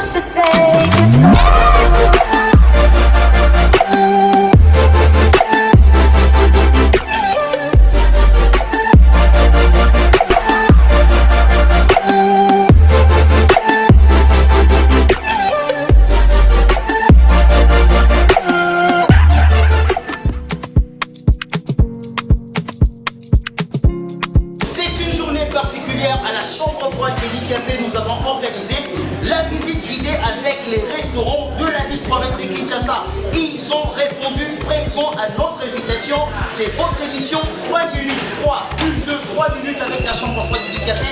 should take it slow. À la chambre froide et l'IKP, nous avons organisé la visite guidée avec les restaurants de la ville-province de Kinshasa. Ils ont répondu présent à notre invitation. C'est votre émission 3 minutes 3, plus de 3 minutes avec la chambre froide et l'IKP.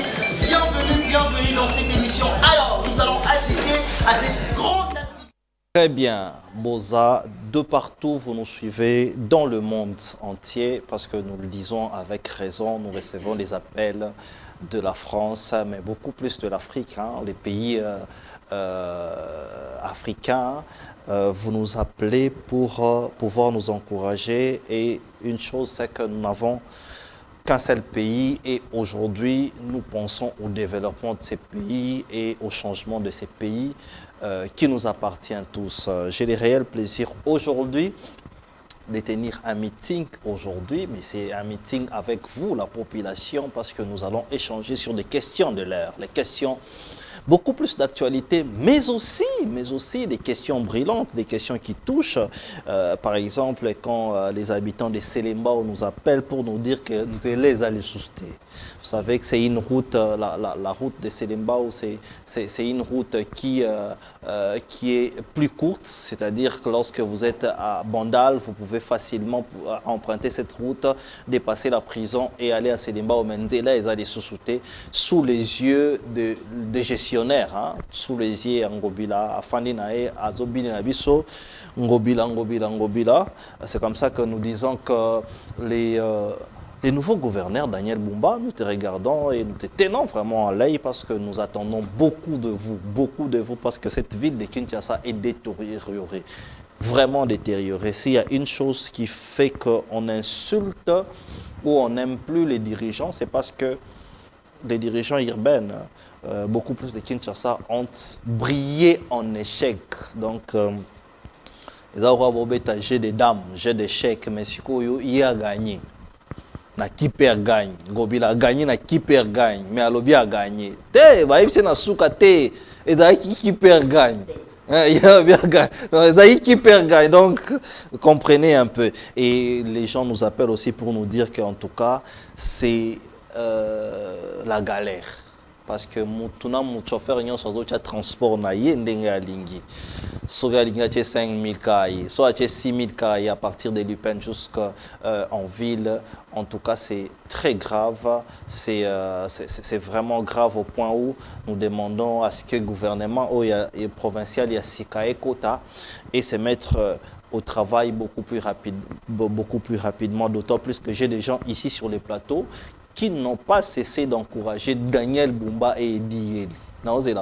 Bienvenue dans cette émission. Alors, nous allons assister à cette grande activité. Très bien, Boza, de partout vous nous suivez dans le monde entier parce que nous le disons avec raison, nous recevons les appels de la France, mais beaucoup plus de l'Afrique, hein, les pays africains. Vous nous appelez pour pouvoir nous encourager et une chose c'est que nous n'avons qu'un seul pays et aujourd'hui nous pensons au développement de ces pays et au changement de ces pays qui nous appartient tous. J'ai le réel plaisir aujourd'hui de tenir un meeting aujourd'hui, mais c'est un meeting avec vous, la population, parce que nous allons échanger sur des questions de l'heure, les questions beaucoup plus d'actualité, mais aussi des questions brillantes, des questions qui touchent. Par exemple, quand les habitants de Selembao nous appellent pour nous dire que nous les allons souster. Vous savez que c'est une route, la route de Selembao, c'est une route qui est plus courte, c'est-à-dire que lorsque vous êtes à Bandal, vous pouvez facilement emprunter cette route, dépasser la prison et aller à Selembao. Menzela, ils allaient souster sous les yeux des gestionnaires, hein, sous les yeux Ngobila, Afandinae, Azobine Nabiso, Ngobila. C'est comme ça que nous disons que les nouveaux gouverneurs, Daniel Bumba, nous te regardons et nous te tenons vraiment à l'œil parce que nous attendons beaucoup de vous, parce que cette ville de Kinshasa est détériorée, vraiment détériorée. S'il y a une chose qui fait qu'on insulte ou on n'aime plus les dirigeants, c'est parce que les dirigeants urbains, beaucoup plus de Kinshasa, ont brillé en échec. Donc, les Aouabobeta, j'ai des dames, j'ai des chèques, mais il a gagné. Na qui perd gagne. Ngobila a gagné, na qui perd gagne. Mais Alobi a gagné. Te, c'est na souka te. Et qui perd gagne. Il a bien gagné. Qui perd gagne. Donc, comprenez un peu. Et les gens nous appellent aussi pour nous dire qu'en tout cas, c'est la galère. Parce que mon chauffeur a transport na ye ndenge alingi. Soit il y a 5 000 cas, soit il y a 6 000 cas à partir de Lupin jusqu'en ville. En tout cas, c'est très grave. C'est vraiment grave au point où nous demandons à ce que le gouvernement provincial, il y a Sikae Kota, et se mettre au travail beaucoup plus rapidement, d'autant plus que j'ai des gens ici sur les plateaux qui n'ont pas cessé d'encourager Daniel Bumba et Eddie Yeli.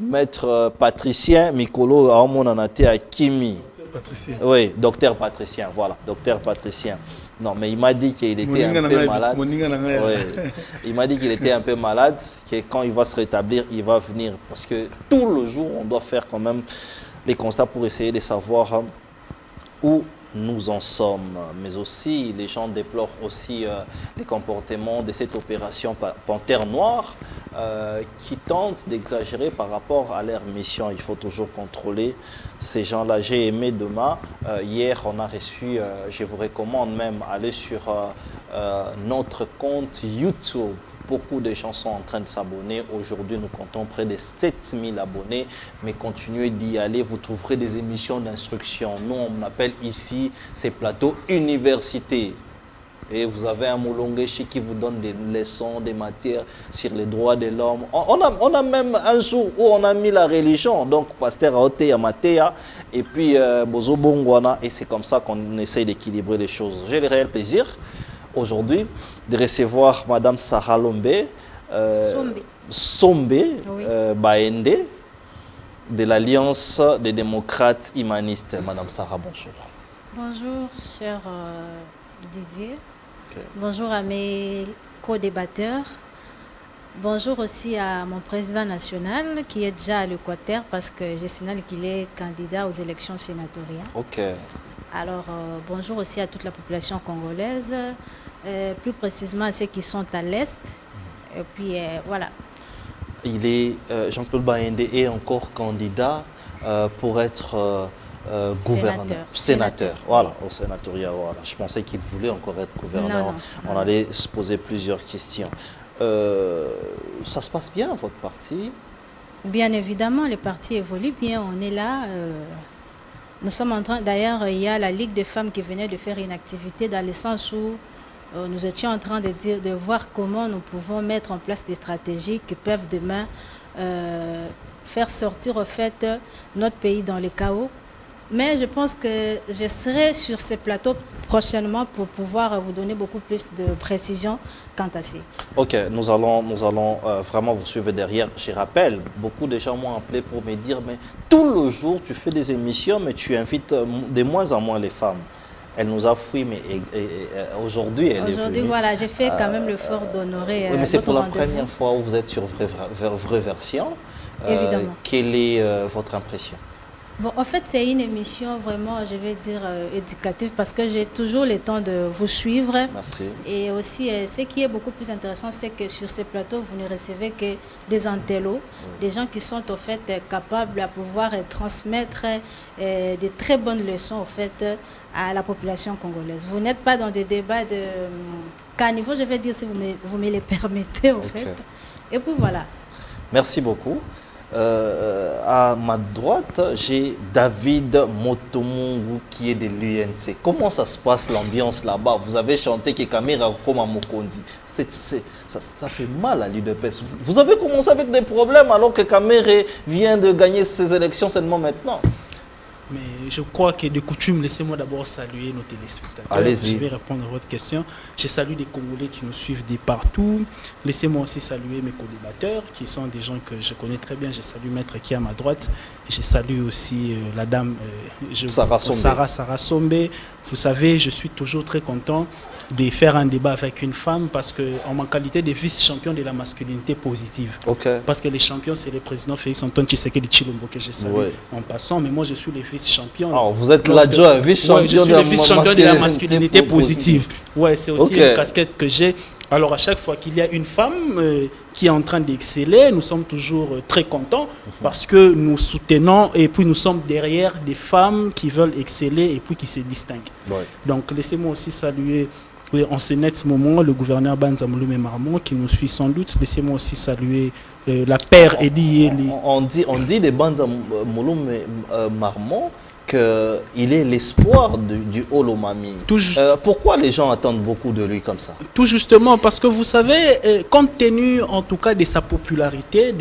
Maître Patricien Mikolo Aomonanate Akimi. Patricien. Oui, docteur Patricien, voilà, docteur Patricien. Non, mais il m'a dit qu'il était un peu malade. Oui. Il m'a dit qu'il était un peu malade, que quand il va se rétablir, il va venir. Parce que tout le jour, on doit faire quand même les constats pour essayer de savoir où nous en sommes. Mais aussi, les gens déplorent aussi les comportements de cette opération Panthère Noire qui tentent d'exagérer par rapport à leur mission. Il faut toujours contrôler ces gens-là. J'ai aimé demain. Hier, on a reçu, je vous recommande même, aller sur notre compte YouTube. Beaucoup de gens sont en train de s'abonner. Aujourd'hui, nous comptons près de 7000 abonnés. Mais continuez d'y aller. Vous trouverez des émissions d'instruction. Nous, on appelle ici ces plateaux universités. Et vous avez un Moulongeshi qui vous donne des leçons, des matières sur les droits de l'homme. On a même un jour où on a mis la religion. Donc, Pasteur Aote Amatea et puis Bozo Bongwana. Et c'est comme ça qu'on essaye d'équilibrer les choses. J'ai le réel plaisir aujourd'hui de recevoir Madame Sarah Lombe, Sombe Oui. Baende, de l'Alliance des démocrates humanistes. Madame Sarah, bonjour. Bonjour, cher Didier. Okay. Bonjour à mes co-débatteurs. Bonjour aussi à mon président national qui est déjà à l'Équateur parce que je signale qu'il est candidat aux élections sénatoriales. Ok. Alors, bonjour aussi à toute la population congolaise, plus précisément à ceux qui sont à l'Est. Et puis, voilà. Il est, Jean-Claude Bayende est encore candidat pour être gouverneur. Sénateur. Voilà, au sénatorial. Voilà. Je pensais qu'il voulait encore être gouverneur. Non, On allait se poser plusieurs questions. Ça se passe bien, votre parti? Bien évidemment, le parti évolue bien. On est là. Nous sommes en train, d'ailleurs, il y a la Ligue des femmes qui venait de faire une activité dans le sens où nous étions en train de voir comment nous pouvons mettre en place des stratégies qui peuvent demain faire sortir au fait notre pays dans le chaos. Mais je pense que je serai sur ces plateaux prochainement pour pouvoir vous donner beaucoup plus de précision quant à ça. Ok, nous allons vraiment vous suivre derrière. Je rappelle, beaucoup de gens m'ont appelé pour me dire, mais tout le jour tu fais des émissions, mais tu invites de moins en moins les femmes. Elle nous a fui, mais aujourd'hui, elle est venue. Aujourd'hui, voilà, j'ai fait quand même l'effort d'honorer. Oui, mais c'est pour la première fois où vous êtes sur Vraie Version. Évidemment. Quelle est votre impression? Bon, en fait, c'est une émission vraiment, je vais dire, éducative parce que j'ai toujours le temps de vous suivre. Merci. Et aussi, ce qui est beaucoup plus intéressant, c'est que sur ces plateaux, vous ne recevez que des antellos, des gens qui sont, au fait, capables à pouvoir transmettre de très bonnes leçons, au fait, à la population congolaise. Vous n'êtes pas dans des débats de caniveau, je vais dire, si vous me le permettez, au fait. Et puis voilà. Merci beaucoup. À ma droite, j'ai David Motomungu qui est de l'UNC. Comment ça se passe l'ambiance là-bas? Vous avez chanté que Kamera comme à Mokondi. Ça fait mal à l'UDPS. Vous avez commencé avec des problèmes alors que Kamera vient de gagner ses élections seulement maintenant. Mais je crois que de coutume, laissez-moi d'abord saluer nos téléspectateurs. Allez-y. Je vais répondre à votre question. Je salue les Congolais qui nous suivent de partout. Laissez-moi aussi saluer mes collaborateurs qui sont des gens que je connais très bien. Je salue Maître qui est à ma droite. Et je salue aussi la dame Sarah Sombe. Vous savez, je suis toujours très content de faire un débat avec une femme parce que en ma qualité de vice-champion de la masculinité positive. Parce que les champions, c'est le président Félix Antoine Tshisekedi Tshilombo que je salue en passant. Mais moi, je suis le vice-champion. Alors, vous êtes l'adjoint, vice-champion je suis le vice-champion de la masculinité positive. Ouais, c'est aussi une casquette que j'ai. Alors, à chaque fois qu'il y a une femme qui est en train d'exceller, nous sommes toujours très contents parce que nous soutenons et puis nous sommes derrière des femmes qui veulent exceller et puis qui se distinguent. Donc, laissez-moi aussi saluer en ce net moment le gouverneur Banza Mouloumé Marmon qui nous suit sans doute. Laissez-moi aussi saluer la paire Eddie. On dit de Banza Mouloumé Marmon qu'il est l'espoir du Holomami. Pourquoi les gens attendent beaucoup de lui comme ça? Tout justement parce que vous savez, compte tenu en tout cas de sa popularité,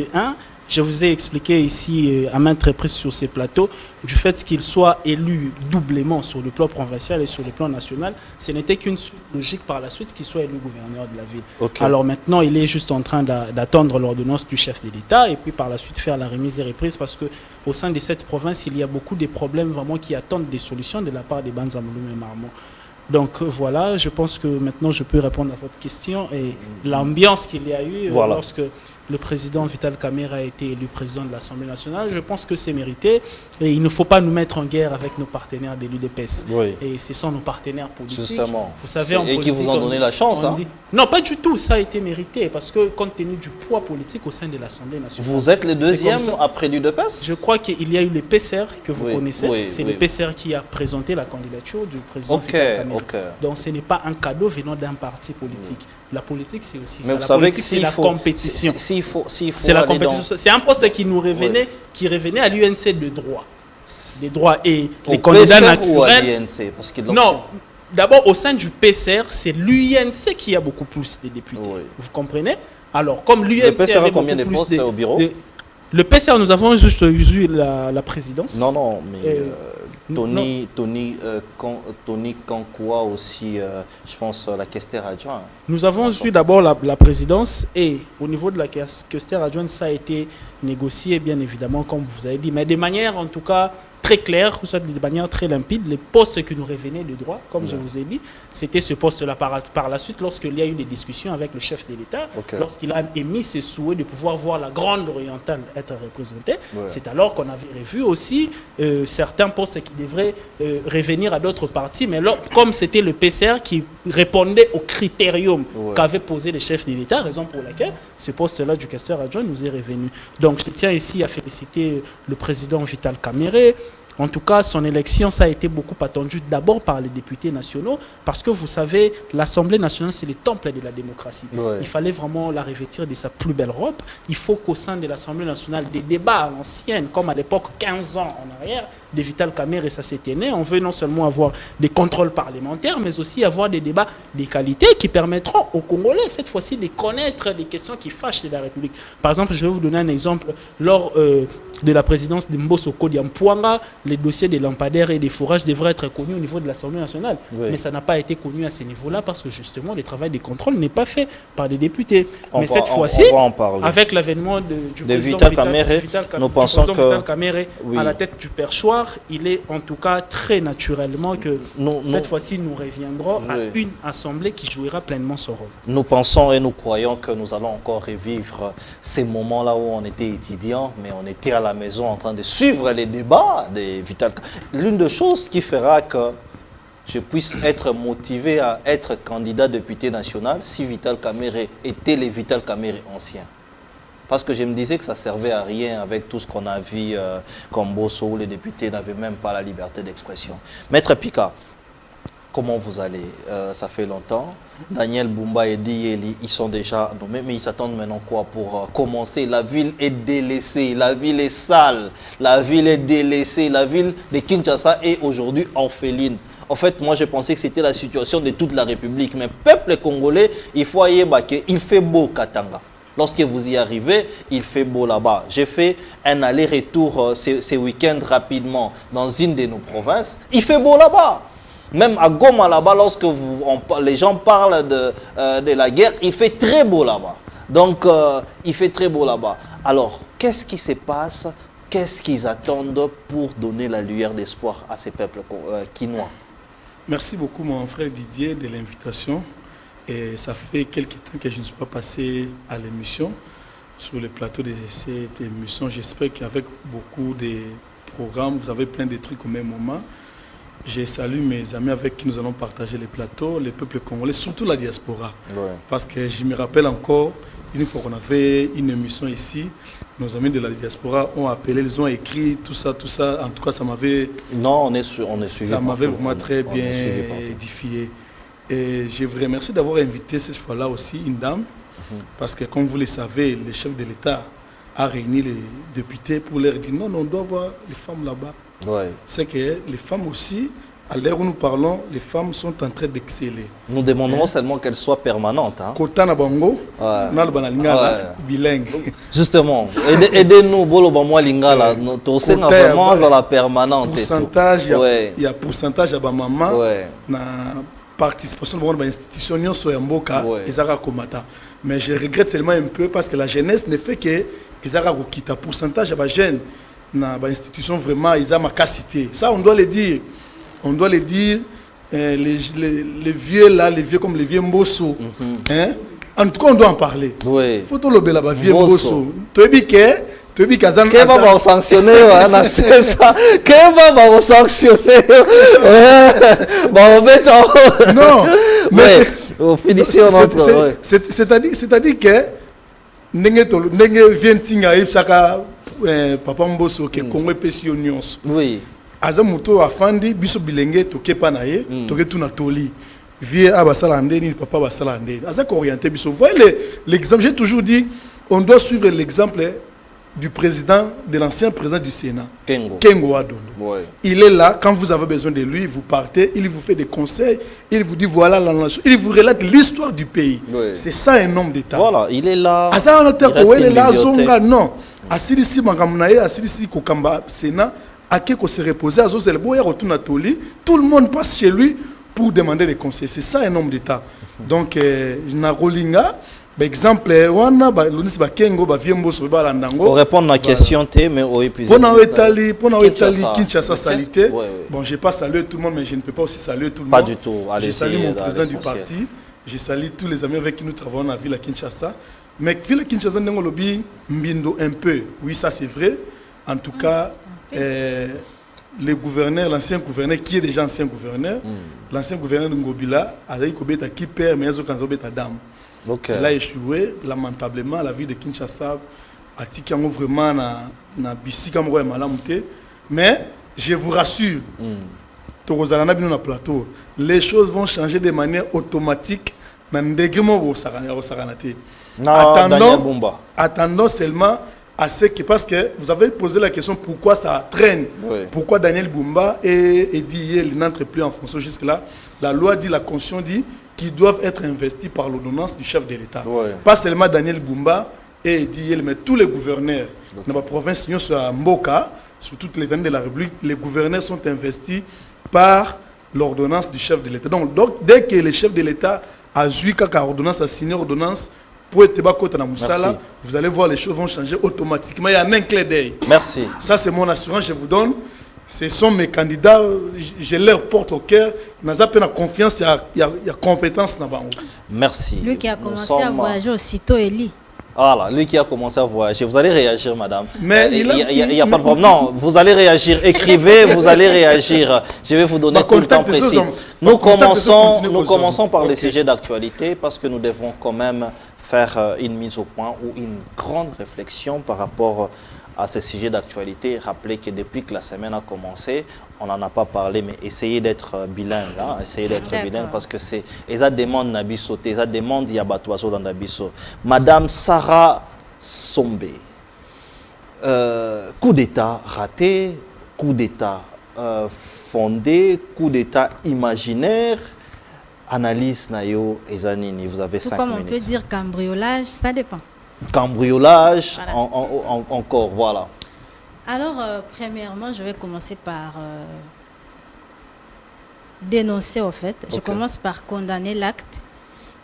je vous ai expliqué ici à maintes reprises sur ces plateaux, du fait qu'il soit élu doublement sur le plan provincial et sur le plan national, ce n'était qu'une logique par la suite qu'il soit élu gouverneur de la ville. Alors maintenant, il est juste en train d'attendre l'ordonnance du chef de l'État et puis par la suite faire la remise et reprise parce qu'au sein de cette province, il y a beaucoup de problèmes vraiment qui attendent des solutions de la part des Banza Mouloumé Marmon. Donc voilà, je pense que maintenant je peux répondre à votre question et l'ambiance qu'il y a eu lorsque le président Vital Kamerhe a été élu président de l'Assemblée nationale, je pense que c'est mérité et il ne faut pas nous mettre en guerre avec nos partenaires de l'UDPS. Et ce sont nos partenaires politiques. Justement. Vous savez, en politique, qui vous ont donné la chance. Non, pas du tout, ça a été mérité parce que compte tenu du poids politique au sein de l'Assemblée nationale. Vous êtes le deuxième après l'UDPS? Je crois qu'il y a eu le PCR que vous connaissez. C'est le PCR qui a présenté la candidature du président Vital Kamerhe. Donc ce n'est pas un cadeau venant d'un parti politique. La politique, c'est aussi ça. La politique, c'est la compétition. C'est la compétition. C'est un poste qui nous revenait, qui revenait à l'UNC de droit. Des droits et les candidats naturels. Non, d'abord au sein du PCR, c'est l'UNC qui a beaucoup plus de députés. Vous comprenez? Alors, comme l'UNC le PCR a combien de postes au bureau? Le PCR, nous avons juste eu la présidence. Non, mais Tony Kankwa aussi, je pense, la questeur adjointe. Nous avons eu d'abord la présidence et au niveau de la questeur adjointe, ça a été négocier, bien évidemment, comme vous avez dit, mais de manière en tout cas très claire, ou soit de manière très limpide, les postes qui nous revenaient de droit, comme je vous ai dit, c'était ce poste-là. Par la suite, lorsqu'il y a eu des discussions avec le chef de l'État, lorsqu'il a émis ses souhaits de pouvoir voir la Grande Orientale être représentée, c'est alors qu'on avait revu aussi certains postes qui devraient revenir à d'autres partis, mais comme c'était le PCR qui répondait au critérium qu'avait posé le chef de l'État, raison pour laquelle ce poste-là du questeur adjoint nous est revenu. Donc je tiens ici à féliciter le président Vital Kamerhe. En tout cas, son élection, ça a été beaucoup attendu d'abord par les députés nationaux, parce que vous savez, l'Assemblée nationale, c'est le temple de la démocratie. Il fallait vraiment la revêtir de sa plus belle robe. Il faut qu'au sein de l'Assemblée nationale, des débats à l'ancienne, comme à l'époque, 15 ans en arrière, de Vital Kamerhe, ça s'était né. On veut non seulement avoir des contrôles parlementaires, mais aussi avoir des débats de qualité qui permettront aux Congolais, cette fois-ci, de connaître les questions qui fâchent de la République. Par exemple, je vais vous donner un exemple. Lors de la présidence de Mbosso Kodiampouanga, les dossiers des lampadaires et des fourrages devraient être connus au niveau de l'Assemblée nationale. Mais ça n'a pas été connu à ce niveau-là parce que justement, le travail de contrôle n'est pas fait par les députés. Mais cette fois-ci, avec l'avènement du président Vital Kamerhe, nous pensons que Vital Kamerhe à la tête du perchoir, il est en tout cas très naturellement que cette fois-ci, nous reviendrons à une assemblée qui jouera pleinement son rôle. Nous pensons et nous croyons que nous allons encore revivre ces moments-là où on était étudiant, mais on était à la maison en train de suivre les débats de Vital. L'une des choses qui fera que je puisse être motivé à être candidat député national si Vital Kamerhe était le Vital Kamerhe ancien. Parce que je me disais que ça ne servait à rien avec tout ce qu'on a vu comme Bosso, où les députés n'avaient même pas la liberté d'expression. Maître Pika, comment vous allez? Ça fait longtemps. Daniel Bumba et Di, ils sont déjà nommés, mais ils s'attendent maintenant quoi pour commencer? La ville est délaissée, la ville est sale, la ville est délaissée, la ville de Kinshasa est aujourd'hui orpheline. En fait, moi, je pensais que c'était la situation de toute la République. Mais peuple congolais, il faut y aller, il fait beau Katanga. Lorsque vous y arrivez, il fait beau là-bas. J'ai fait un aller-retour ce week-end rapidement dans une de nos provinces. Il fait beau là-bas. Même à Goma là-bas, lorsque les gens parlent de la guerre, il fait très beau là-bas. Donc, il fait très beau là-bas. Alors, qu'est-ce qui se passe? Qu'est-ce qu'ils attendent pour donner la lueur d'espoir à ces peuples quinois? Merci beaucoup, mon frère Didier, de l'invitation. Et ça fait quelques temps que je ne suis pas passé à l'émission, sur le plateau de cette émission. J'espère qu'avec beaucoup de programmes, vous avez plein de trucs au même moment. Je salue mes amis avec qui nous allons partager les plateaux, les peuples congolais, surtout la diaspora. Parce que je me rappelle encore, une fois qu'on avait une émission ici, nos amis de la diaspora ont appelé, ils ont écrit, tout ça. En tout cas, ça m'avait... Non, on est suivi. Ça m'avait vraiment très bien édifié. Et je vous remercie d'avoir invité cette fois-là aussi une dame, parce que comme vous le savez, le chef de l'État a réuni les députés pour leur dire non, on doit voir les femmes là-bas. C'est que les femmes aussi, à l'heure où nous parlons, les femmes sont en train d'exceller. Nous demandons seulement qu'elles soient permanentes. Kotana Bango, bilingue. Justement, aidez-nous, Bolo Bamwa Lingala, nous sommes vraiment à la permanente. Il y a pourcentage à maman. Participation de l'institution soit Mboka et Zara Komata. Mais je regrette seulement un peu parce que la jeunesse ne fait que Zara Rokita. Pourcentage à jeunes dans l'institution vraiment ils ont ma cité. Ça on doit le dire. On doit le dire. Les vieux là, les vieux comme les vieux Mbosso. En tout cas on doit en parler. Faut tout le bel là vieux Mbosso. Tu dis que qui va sanctionner c'est ça qui va sanctionner non mais finissons notre c'est-à-dire que ndenge vient tinga ipsaka papa Mbosso ke Congo pesi nyonso aza muto afandi biso bilenge tokepa na ye toketu na toli vie abasala ndeni papa basala ndeni aza orienté biso. Voyez l'exemple, j'ai toujours dit on doit suivre l'exemple du président, de l'ancien président du Sénat, Kengo Adondo. Il est là, quand vous avez besoin de lui, vous partez, il vous fait des conseils, il vous dit voilà la nation, il vous relate l'histoire du pays. C'est ça un homme d'État. Voilà, il est là. Il est là, Zonga, non. Asilisi Mangamunaye, Asilisi Kokamba Sénat, Akeko se reposer, Azozele Boya retourne Toli, tout le monde passe chez lui pour demander des conseils. C'est ça un homme d'État. Donc, Narolinga, exemple wana balonisi bakengo bavie mboso balandango pour répondre à la question mais au épuisé pour Italie Kinshasa salité ouais. Bon, je n'ai pas salué tout le monde mais je ne peux pas aussi saluer tout le pas monde. Du tout. Je salue mon président du parti, je salue tous les amis avec qui nous travaillons dans la ville à Kinshasa. Mais ville à Kinshasa ndenge lobi mbindo un peu, oui ça c'est vrai. En tout cas le gouverneur, l'ancien gouverneur qui est déjà ancien gouverneur, l'ancien gouverneur de Ngobila a dit kobeta qui perd mais azo kanzobeta dame. Okay. Elle a échoué lamentablement. La ville de Kinshasa a dit vraiment na bisika moko ya malamu te. Mais je vous rassure, na plateau, les choses vont changer de manière automatique. Attendons seulement à ce que, parce que vous avez posé la question pourquoi ça traîne, pourquoi Daniel Bumba et dit il n'entre plus en fonction jusque-là. La loi dit, la Constitution dit qu'ils doivent être investis par l'ordonnance du chef de l'État. Pas seulement Daniel Bumba et dit mais tous les gouverneurs dans la province sur Mboka, sur toutes les veines de la République, les gouverneurs sont investis par l'ordonnance du chef de l'État. Donc, dès que le chef de l'État a joué qu'à ordonnance, a signé ordonnance pour être bakota na Moussala, vous allez voir les choses vont changer automatiquement. Il y a un clin d'œil. Merci. Ça c'est mon assurance, je vous donne. Ce sont mes candidats, je leur porte au cœur. Nous avons confiance, il y a compétence là-bas. Merci. Lui qui a commencé à voyager aussitôt, Eli. Voilà, lui qui a commencé à voyager. Vous allez réagir, madame. Mais il n'y a pas de problème. Non, vous allez réagir. Écrivez, vous allez réagir. Je vais vous donner tout le temps précis. Nous commençons par les sujets d'actualité parce que nous devons quand même faire une mise au point ou une grande réflexion par rapport à ces sujets d'actualité. Rappelez que depuis que la semaine a commencé, on n'en a pas parlé, mais essayez d'être bilingue. Hein? Essayez d'être bilingue parce que c'est... Eza demande Nabiso, Eza demande Yabatoazo dans Nabiso. Madame Sarah Sombe, coup d'État raté, coup d'État fondé, coup d'État imaginaire, analyse Nayo Ezanini, vous avez 5 minutes. Comme on peut dire cambriolage, ça dépend. Cambriolage, voilà. Encore, voilà. Alors, premièrement, je vais commencer par dénoncer, au fait. Okay. Je commence par condamner l'acte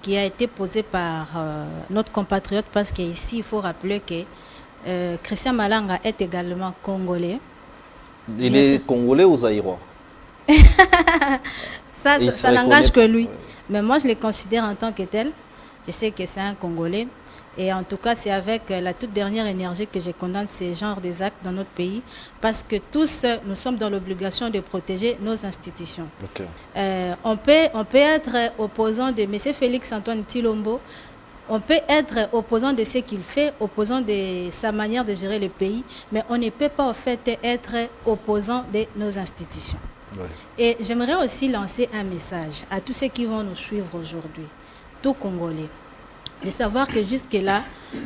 qui a été posé par notre compatriote, parce qu'ici, il faut rappeler que Christian Malanga est également congolais. Il est congolais ou zaïrois? Ça n'engage que lui. Ouais. Mais moi, je le considère en tant que tel. Je sais que c'est un Congolais. Et en tout cas, c'est avec la toute dernière énergie que je condamne ces genres d'actes dans notre pays, parce que tous, nous sommes dans l'obligation de protéger nos institutions. Okay. On peut être opposant de M. Félix-Antoine Tshilombo, on peut être opposant de ce qu'il fait, opposant de sa manière de gérer le pays, mais on ne peut pas en fait être opposant de nos institutions. Ouais. Et j'aimerais aussi lancer un message à tous ceux qui vont nous suivre aujourd'hui, tout Congolais, de savoir que jusque-là,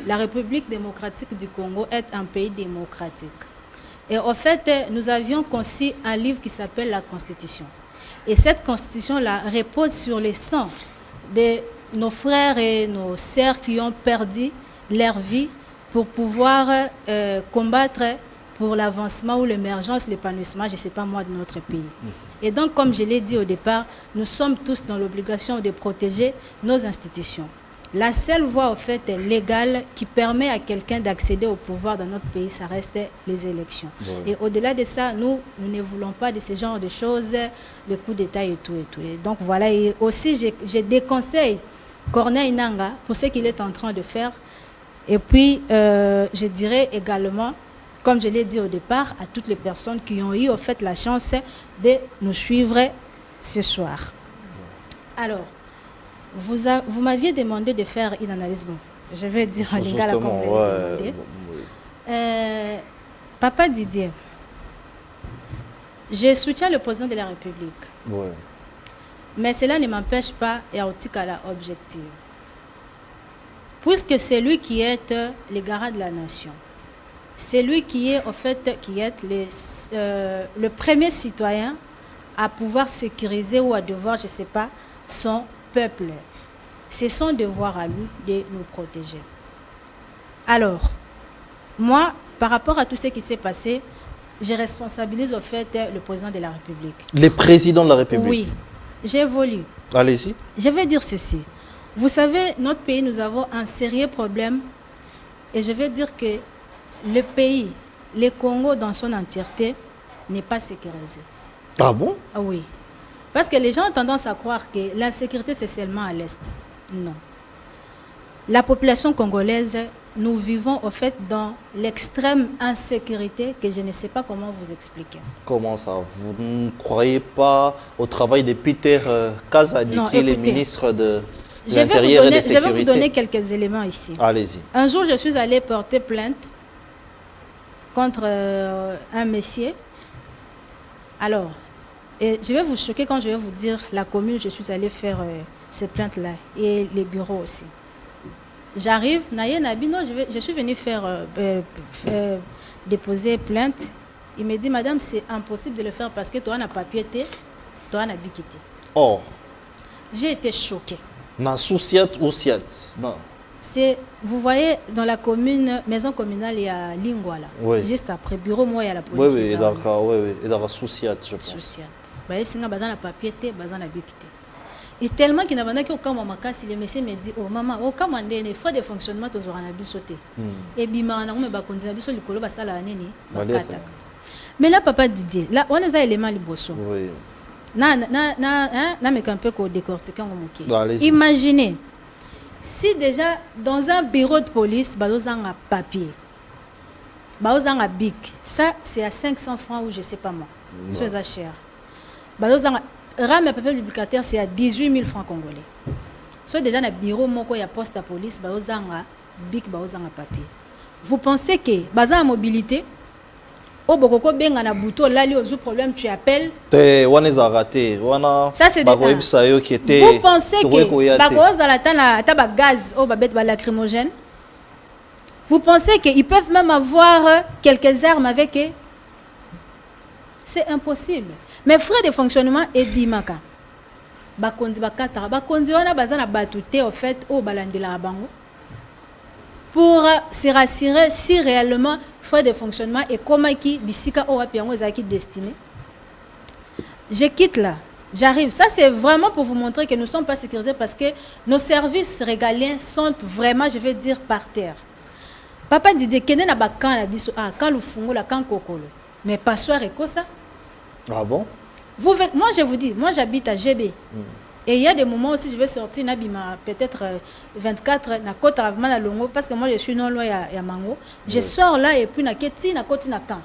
la République démocratique du Congo est un pays démocratique. Et en fait, nous avions conçu un livre qui s'appelle la Constitution. Et cette Constitution-là repose sur le sang de nos frères et nos sœurs qui ont perdu leur vie pour pouvoir combattre pour l'avancement ou l'émergence, l'épanouissement, je ne sais pas moi, de notre pays. Et donc, comme je l'ai dit au départ, nous sommes tous dans l'obligation de protéger nos institutions. La seule voie, en fait, légale qui permet à quelqu'un d'accéder au pouvoir dans notre pays, ça reste les élections. Ouais. Et au-delà de ça, nous ne voulons pas de ce genre de choses, le coup d'État et tout et tout. Et donc voilà, et aussi je déconseille Corneille Nangaa pour ce qu'il est en train de faire. Et puis, je dirais également, comme je l'ai dit au départ, à toutes les personnes qui ont eu, en fait, la chance de nous suivre ce soir. Alors, vous m'aviez demandé de faire une analyse. Bon, je vais dire en lingala comme vous l'avez demandé. Papa Didier, je soutiens le président de la République. Ouais. Mais cela ne m'empêche pas et à la objective. Puisque c'est lui qui est le garant de la nation. C'est lui qui est, en fait, le premier citoyen à pouvoir sécuriser ou à devoir, je ne sais pas, son peuple. C'est son devoir à lui de nous protéger. Alors, moi, par rapport à tout ce qui s'est passé, je responsabilise au fait le président de la République. Le président de la République? Oui, j'évolue. Allez-y. Je vais dire ceci. Vous savez, notre pays, nous avons un sérieux problème. Et je vais dire que le pays, le Congo dans son entièreté, n'est pas sécurisé. Ah bon? Ah oui. Parce que les gens ont tendance à croire que l'insécurité, c'est seulement à l'Est. Non. La population congolaise, nous vivons au fait dans l'extrême insécurité que je ne sais pas comment vous expliquer. Comment ça? Vous ne croyez pas au travail de Peter Kazadi, qui est le ministre de l'Intérieur et de la Sécurité? Je vais vous donner quelques éléments ici. Allez-y. Un jour, je suis allée porter plainte contre un messier. Alors, et je vais vous choquer quand je vais vous dire la commune où je suis allée faire ces plaintes-là et les bureaux aussi. J'arrive, je suis venue faire déposer plainte. Il me dit, madame, c'est impossible de le faire parce que toi, on a papier, toi, on a biquité. Oh. J'ai été choquée. Na Souciat ou Siat? Non. Vous voyez, dans la commune, maison communale, il y a Lingwala. Oui. Juste après, bureau, moi, il y a la police. Oui, d'accord, oui. Et dans la Souciat, je pense. Souciat. Il y a papier, il y a biquité. Et tellement qu'il n'y a pas de si le monsieur me dit, oh maman, oh comment on est, frais de fonctionnement, tu auras un abus sauté. Et bien, on a un abus sur le colo, ça l'a année. Mais là, papa Didier, là, on a des éléments de bosso. Oui. Imaginez, si déjà dans un bureau de police, il y a un papier, il y a un bic, ça c'est à 500 francs ou je ne sais pas moi. C'est cher. Rame papier publicitaire, c'est à 18 000 francs congolais. So déjà dans le bureau, il y a poste à police, il y a un bic, il y a un papier. Vous pensez que, dans la mobilité, au Bokoko benga na buto là li ozu problème tu appelles ça c'est des vous pensez que bakoza la tana taba gaz au babet ba lacrymogène vous pensez qu'ils peuvent même avoir quelques armes avec eux c'est impossible mais frais de fonctionnement et bimaka bakonzi bakata bakonzi wana bazana batute au fait au balandela bango pour se rassurer si réellement frais de fonctionnement et comment qui bisika o apiango zaki destiné. Je quitte là, j'arrive. Ça c'est vraiment pour vous montrer que nous ne sommes pas sécurisés parce que nos services régaliens sont vraiment, je vais dire, par terre. Papa Didier, kene na bakan na biso quand le fungo la kan kokolo. Mais pas soir et ça. Ah bon? Moi je vous dis, moi j'habite à GB. Et il y a des moments aussi, je vais sortir, peut-être 24, na côte à Longo, parce que moi je suis non loin à Mango. Je sors là et puis na Keti, na côte na Kan.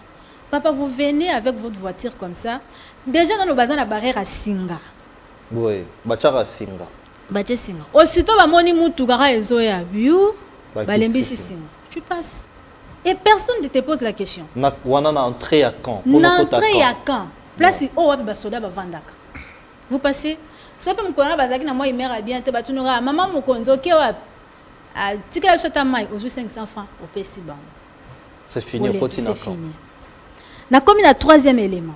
Papa, vous venez avec votre voiture comme ça. Déjà dans le bazar, la barrière à Singa. Oui, Bachara Singa. Baché Singa. Aussitôt, moni Moutugara et Zoya, biou, balembisi Singa. Tu passes. Et personne ne te pose la question. On a entré à Caen. Entré à Caen. Place où on va soda Vandaka. Vous passez. Ça peut me connaître parce que moi il mère bien te batunura maman mo konzo ke wa a tikala chota mai aux 500 francs au PC bango. C'est fini au continent. C'est fini. Na comme na troisième élément.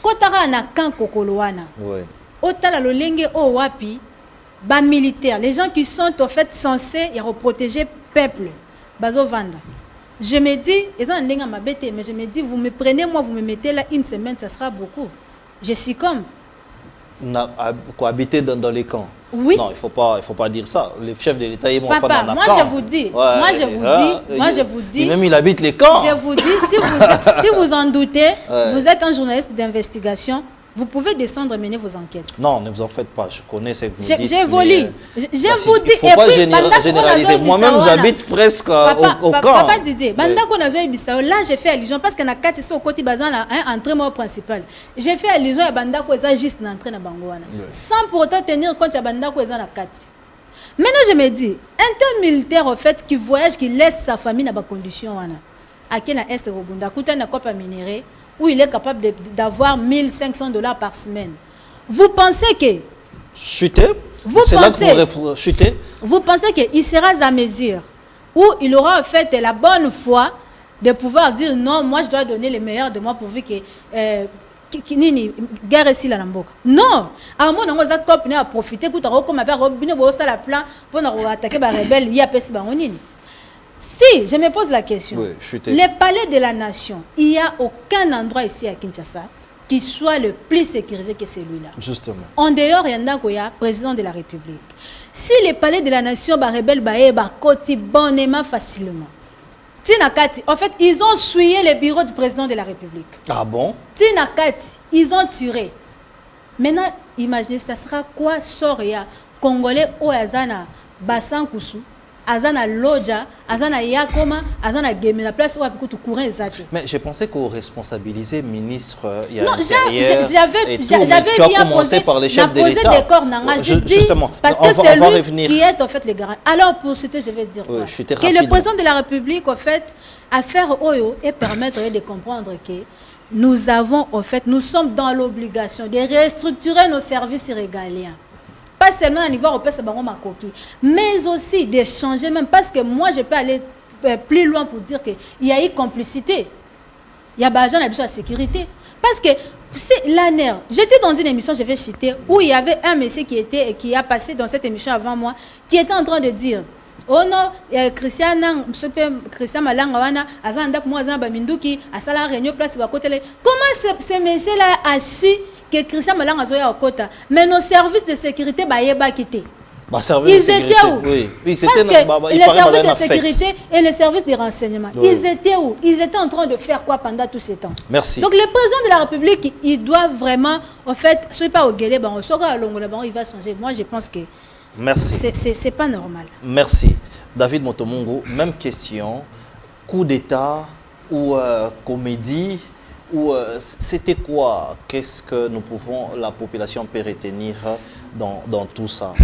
Kotara na kan kokolowana. Oui. Otala lolenge o wapi ba militaires, les gens qui sont au fait censés y protéger peuple. Bazo vanda. Je me dis, ils ont ndenga mabete mais je me dis vous me prenez moi vous me mettez là une semaine ça sera beaucoup. Je suis comme cohabiter dans les camps. Oui. Non, il faut pas dire ça. Les chefs de l'État, ils vont faire dans moi je vous dis, moi je vous dis. Même il habite les camps. Je vous dis, si vous en doutez, vous êtes un journaliste d'investigation, vous pouvez descendre et mener vos enquêtes. Non, ne vous en faites pas. Je connais ce que vous dites. J'évolue. Je vous dis. Il ne faut pas généraliser. Moi-même, j'habite presque au camp. Papa Didier, là, j'ai fait allusion parce que na kati so côté bazan là, entrée moi principal. J'ai fait allusion à bandako eza juste d'entrer na bangoana. Sans pour autant tenir compte à bandako eza na kati. Maintenant, je me dis, un tel militaire au fait qui voyage, qui laisse sa famille dans des conditions à qui na est Robunda, coûte na copa minérée où il est capable d'avoir $1,500 par semaine. Vous pensez que... Chuter? Vous pensez qu'il sera à mesure où il aura en fait la bonne foi de pouvoir dire non, moi je dois donner le meilleur de moi pourvu que... guerre ici la namboka. Non! À moi, on a top à profiter pour comme la plan pour attaquer les rebelles, il y a pesi bangonini. Si, je me pose la question, les palais de la nation, il n'y a aucun endroit ici à Kinshasa qui soit le plus sécurisé que celui-là. Justement. En dehors, il y a un président de la République. Si les palais de la nation, rebelle, côté bonnement facilement. Tinakati, en fait, ils ont souillé les bureaux du président de la République. Ah bon? Tinakati, ils ont tiré. Maintenant, imaginez, ça sera quoi Soria, Congolais, Oazana, Bassan Koussou, Azana Lodja, Azana Yakoma, Azana Game, la place où il y a courant exact. Mais j'ai pensé qu'on responsabilisait ministre Non, j'avais bien commencé par les chefs de l'État. Des corps, je dis, justement, parce que c'est lui qui est en fait le garant. Alors pour citer, je vais dire quoi? Que le président de la République, en fait, à faire Oyo et permettre de comprendre que nous avons, en fait, nous sommes dans l'obligation de restructurer nos services régaliens. Pas seulement à niveau européen, mais aussi de changer, même parce que moi, je peux aller plus loin pour dire qu'il y a eu complicité. Il y a besoin de la sécurité. Parce que c'est l'ANER. J'étais dans une émission, je vais citer, où il y avait un monsieur qui a passé dans cette émission avant moi, qui était en train de dire oh non, Christian Malanga, Azanda Moazan Baminduki, Asala Réunion Place Bakotele. Comment ce monsieur-là a su que Christian Malanga Zoya Okota, mais nos services de sécurité Bayeba quitté. Ils étaient où? Oui. Parce que les services de sécurité et les services de renseignement, ils étaient où? Ils étaient en train de faire quoi pendant tous ces temps? Merci. Donc le président de la République, il doit vraiment, en fait, ce n'est pas au Guélé, il va changer. Moi, je pense que c'est pas normal. Merci. David Motomongo, même question. Coup d'État ou comédie ou c'était quoi? Qu'est-ce que la population peut retenir dans tout ça?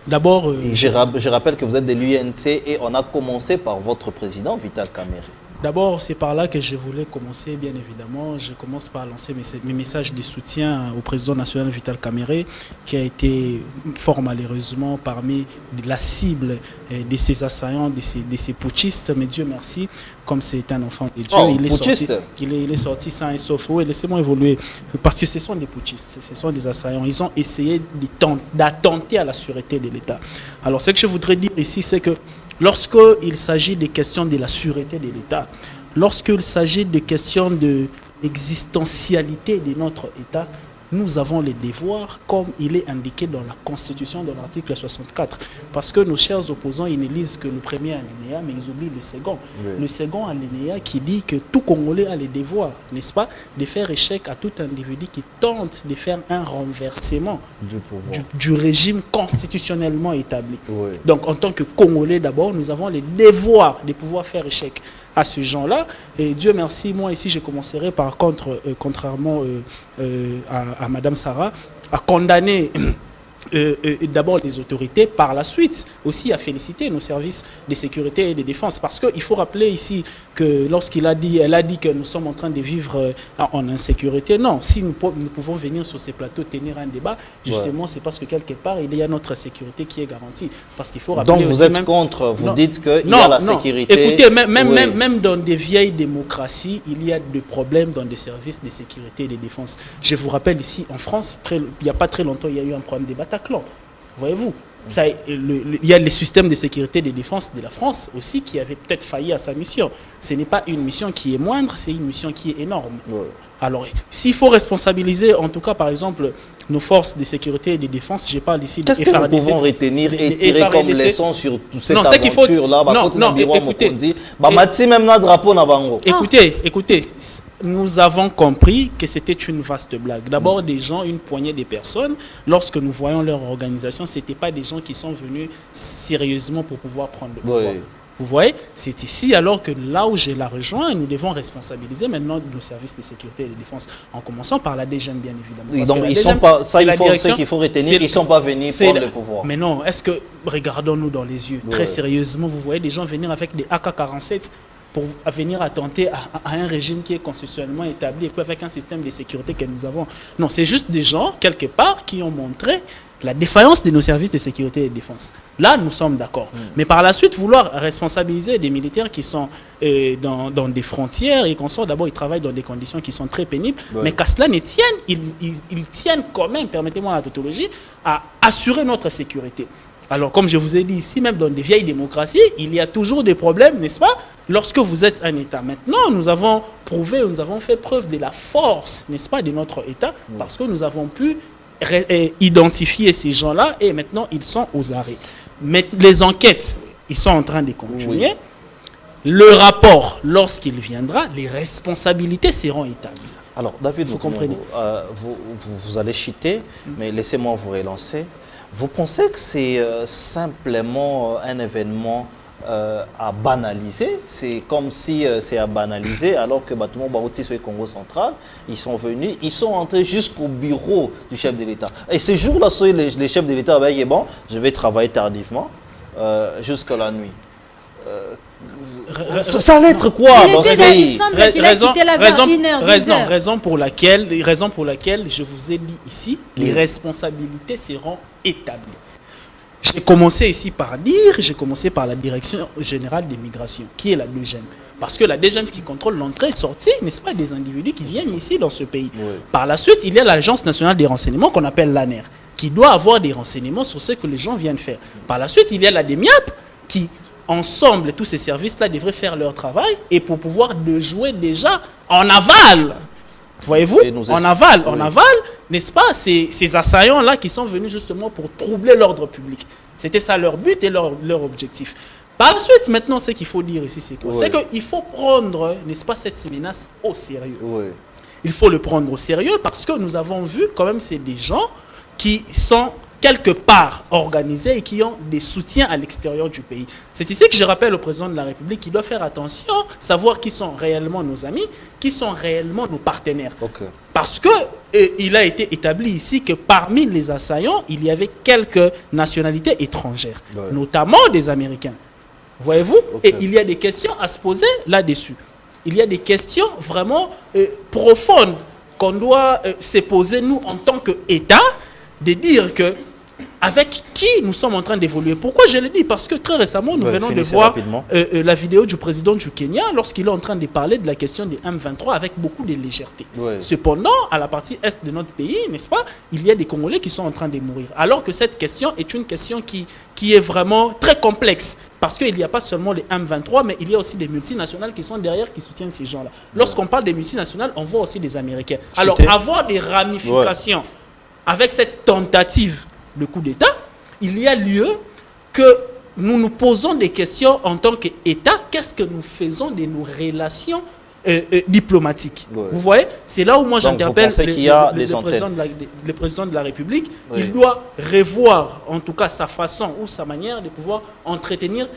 D'abord, je rappelle que vous êtes de l'UNC et on a commencé par votre président Vital Kamerhe. D'abord, c'est par là que je voulais commencer, bien évidemment. Je commence par lancer mes messages de soutien au président national Vital Kamerhe, qui a été fort malheureusement parmi la cible de ces assaillants, de ces putschistes. Mais Dieu merci, comme c'est un enfant de Dieu, il est sorti sain et sauf. Oui, laissez-moi évoluer, parce que ce sont des putschistes, ce sont des assaillants. Ils ont essayé d'attenter à la sûreté de l'État. Alors, ce que je voudrais dire ici, c'est que lorsqu'il s'agit des questions de la sûreté de l'État, lorsqu'il s'agit des questions de l'existentialité de notre État, nous avons les devoirs comme il est indiqué dans la Constitution de l'article 64. Parce que nos chers opposants, ils ne lisent que le premier alinéa, mais ils oublient le second. Oui. Le second alinéa qui dit que tout Congolais a les devoirs, n'est-ce pas, de faire échec à tout individu qui tente de faire un renversement du régime constitutionnellement établi. Oui. Donc en tant que Congolais d'abord, nous avons les devoirs de pouvoir faire échec à ce genre-là. Et Dieu merci, moi ici, je commencerai par contre, contrairement à Madame Sarah, à condamner d'abord les autorités, par la suite aussi à féliciter nos services de sécurité et de défense. Parce qu'il faut rappeler ici que lorsqu'elle a dit que nous sommes en train de vivre en insécurité, non, si nous pouvons venir sur ces plateaux tenir un débat, justement c'est parce que quelque part il y a notre sécurité qui est garantie. Parce qu'il faut rappeler. Donc vous êtes contre, vous dites qu'il y a la sécurité. Écoutez, même dans des vieilles démocraties, il y a des problèmes dans des services de sécurité et de défense. Je vous rappelle ici en France, il n'y a pas très longtemps, il y a eu un problème des Bataclan. Voyez-vous, il y a les systèmes de sécurité et de défense de la France aussi qui avaient peut-être failli à sa mission. Ce n'est pas une mission qui est moindre, c'est une mission qui est énorme. Ouais. Alors, s'il faut responsabiliser, en tout cas, par exemple, nos forces de sécurité et de défense, je parle ici de FARDC. Qu'est-ce que nous pouvons retenir et tirer comme leçon sur toute cette aventure-là? Écoutez, nous avons compris que c'était une vaste blague. D'abord, des gens, une poignée de personnes, lorsque nous voyons leur organisation, ce n'étaient pas des gens qui sont venus sérieusement pour pouvoir prendre le pouvoir. Oui. Vous voyez, c'est ici alors que là où je la rejoins, nous devons responsabiliser maintenant nos services de sécurité et de défense, en commençant par la DGM bien évidemment. Donc ils sont pas, ça ce qu'il faut retenir, ils ne sont pas venus prendre le pouvoir. Mais non, est-ce que, regardons-nous dans les yeux, très sérieusement, vous voyez des gens venir avec des AK-47 pour venir attenter à un régime qui est constitutionnellement établi et puis avec un système de sécurité que nous avons. Non, c'est juste des gens, quelque part, qui ont montré la défaillance de nos services de sécurité et de défense. Là, nous sommes d'accord. Mais par la suite, vouloir responsabiliser des militaires qui sont dans des frontières et qu'on sort, d'abord, ils travaillent dans des conditions qui sont très pénibles, mais qu'à cela ne tienne, ils tiennent quand même, permettez-moi la tautologie, à assurer notre sécurité. Alors, comme je vous ai dit ici, même dans des vieilles démocraties, il y a toujours des problèmes, n'est-ce pas, lorsque vous êtes un État. Maintenant, nous avons prouvé, nous avons fait preuve de la force, n'est-ce pas, de notre État, parce que nous avons pu identifier ces gens-là et maintenant ils sont aux arrêts. Mais les enquêtes, ils sont en train de continuer. Le rapport, lorsqu'il viendra, les responsabilités seront établies. Alors, David, vous comprenez. Vous allez chuter, mais laissez-moi vous relancer. Vous pensez que c'est simplement un événement à banaliser? C'est comme si c'est à banaliser, alors que Batoumou Barouti sur le Congo central, ils sont venus, ils sont entrés jusqu'au bureau du chef de l'État. Et ce jour-là, les chefs de l'État avaient dit, bon, je vais travailler tardivement jusqu'à la nuit. Ça allait être quoi dans ce pays? Il semble qu'il a quitté la vers 1h10. Raison pour laquelle je vous ai dit ici, les responsabilités seront établies. J'ai commencé ici par la Direction Générale des Migrations, qui est la DGM. Parce que la DGM qui contrôle l'entrée et sortie, n'est-ce pas, des individus qui viennent ici dans ce pays. Oui. Par la suite, il y a l'Agence nationale des renseignements qu'on appelle l'ANER, qui doit avoir des renseignements sur ce que les gens viennent faire. Par la suite, il y a la DEMIAP, qui, ensemble, tous ces services-là devraient faire leur travail et pour pouvoir de jouer déjà en aval. Voyez-vous, en aval, n'est-ce pas, ces assaillants-là qui sont venus justement pour troubler l'ordre public. C'était ça leur but et leur objectif. Par la suite, maintenant, ce qu'il faut dire ici, c'est quoi? C'est qu'il faut prendre, n'est-ce pas, cette menace au sérieux. Il faut le prendre au sérieux parce que nous avons vu quand même, c'est des gens qui sont quelque part organisés et qui ont des soutiens à l'extérieur du pays. C'est ici que je rappelle au président de la République qu'il doit faire attention, savoir qui sont réellement nos amis, qui sont réellement nos partenaires. Parce que il a été établi ici que parmi les assaillants, il y avait quelques nationalités étrangères, notamment des Américains. Voyez-vous? Et il y a des questions à se poser là-dessus. Il y a des questions vraiment profondes qu'on doit se poser, nous, en tant qu'État, de dire que avec qui nous sommes en train d'évoluer. Pourquoi je le dis? Parce que très récemment, nous venons de voir la vidéo du président du Kenya lorsqu'il est en train de parler de la question des M23 avec beaucoup de légèreté. Cependant, à la partie est de notre pays, n'est-ce pas, il y a des Congolais qui sont en train de mourir. Alors que cette question est une question qui est vraiment très complexe. Parce qu'il n'y a pas seulement les M23, mais il y a aussi des multinationales qui sont derrière, qui soutiennent ces gens-là. Lorsqu'on parle des multinationales, on voit aussi des Américains. Alors, avoir des ramifications avec cette tentative de coup d'État, il y a lieu que nous nous posons des questions en tant qu'État. Qu'est-ce que nous faisons de nos relations diplomatiques? Vous voyez, c'est là où moi j'interpelle le président de la République. Il doit revoir en tout cas sa façon ou sa manière de pouvoir entretenir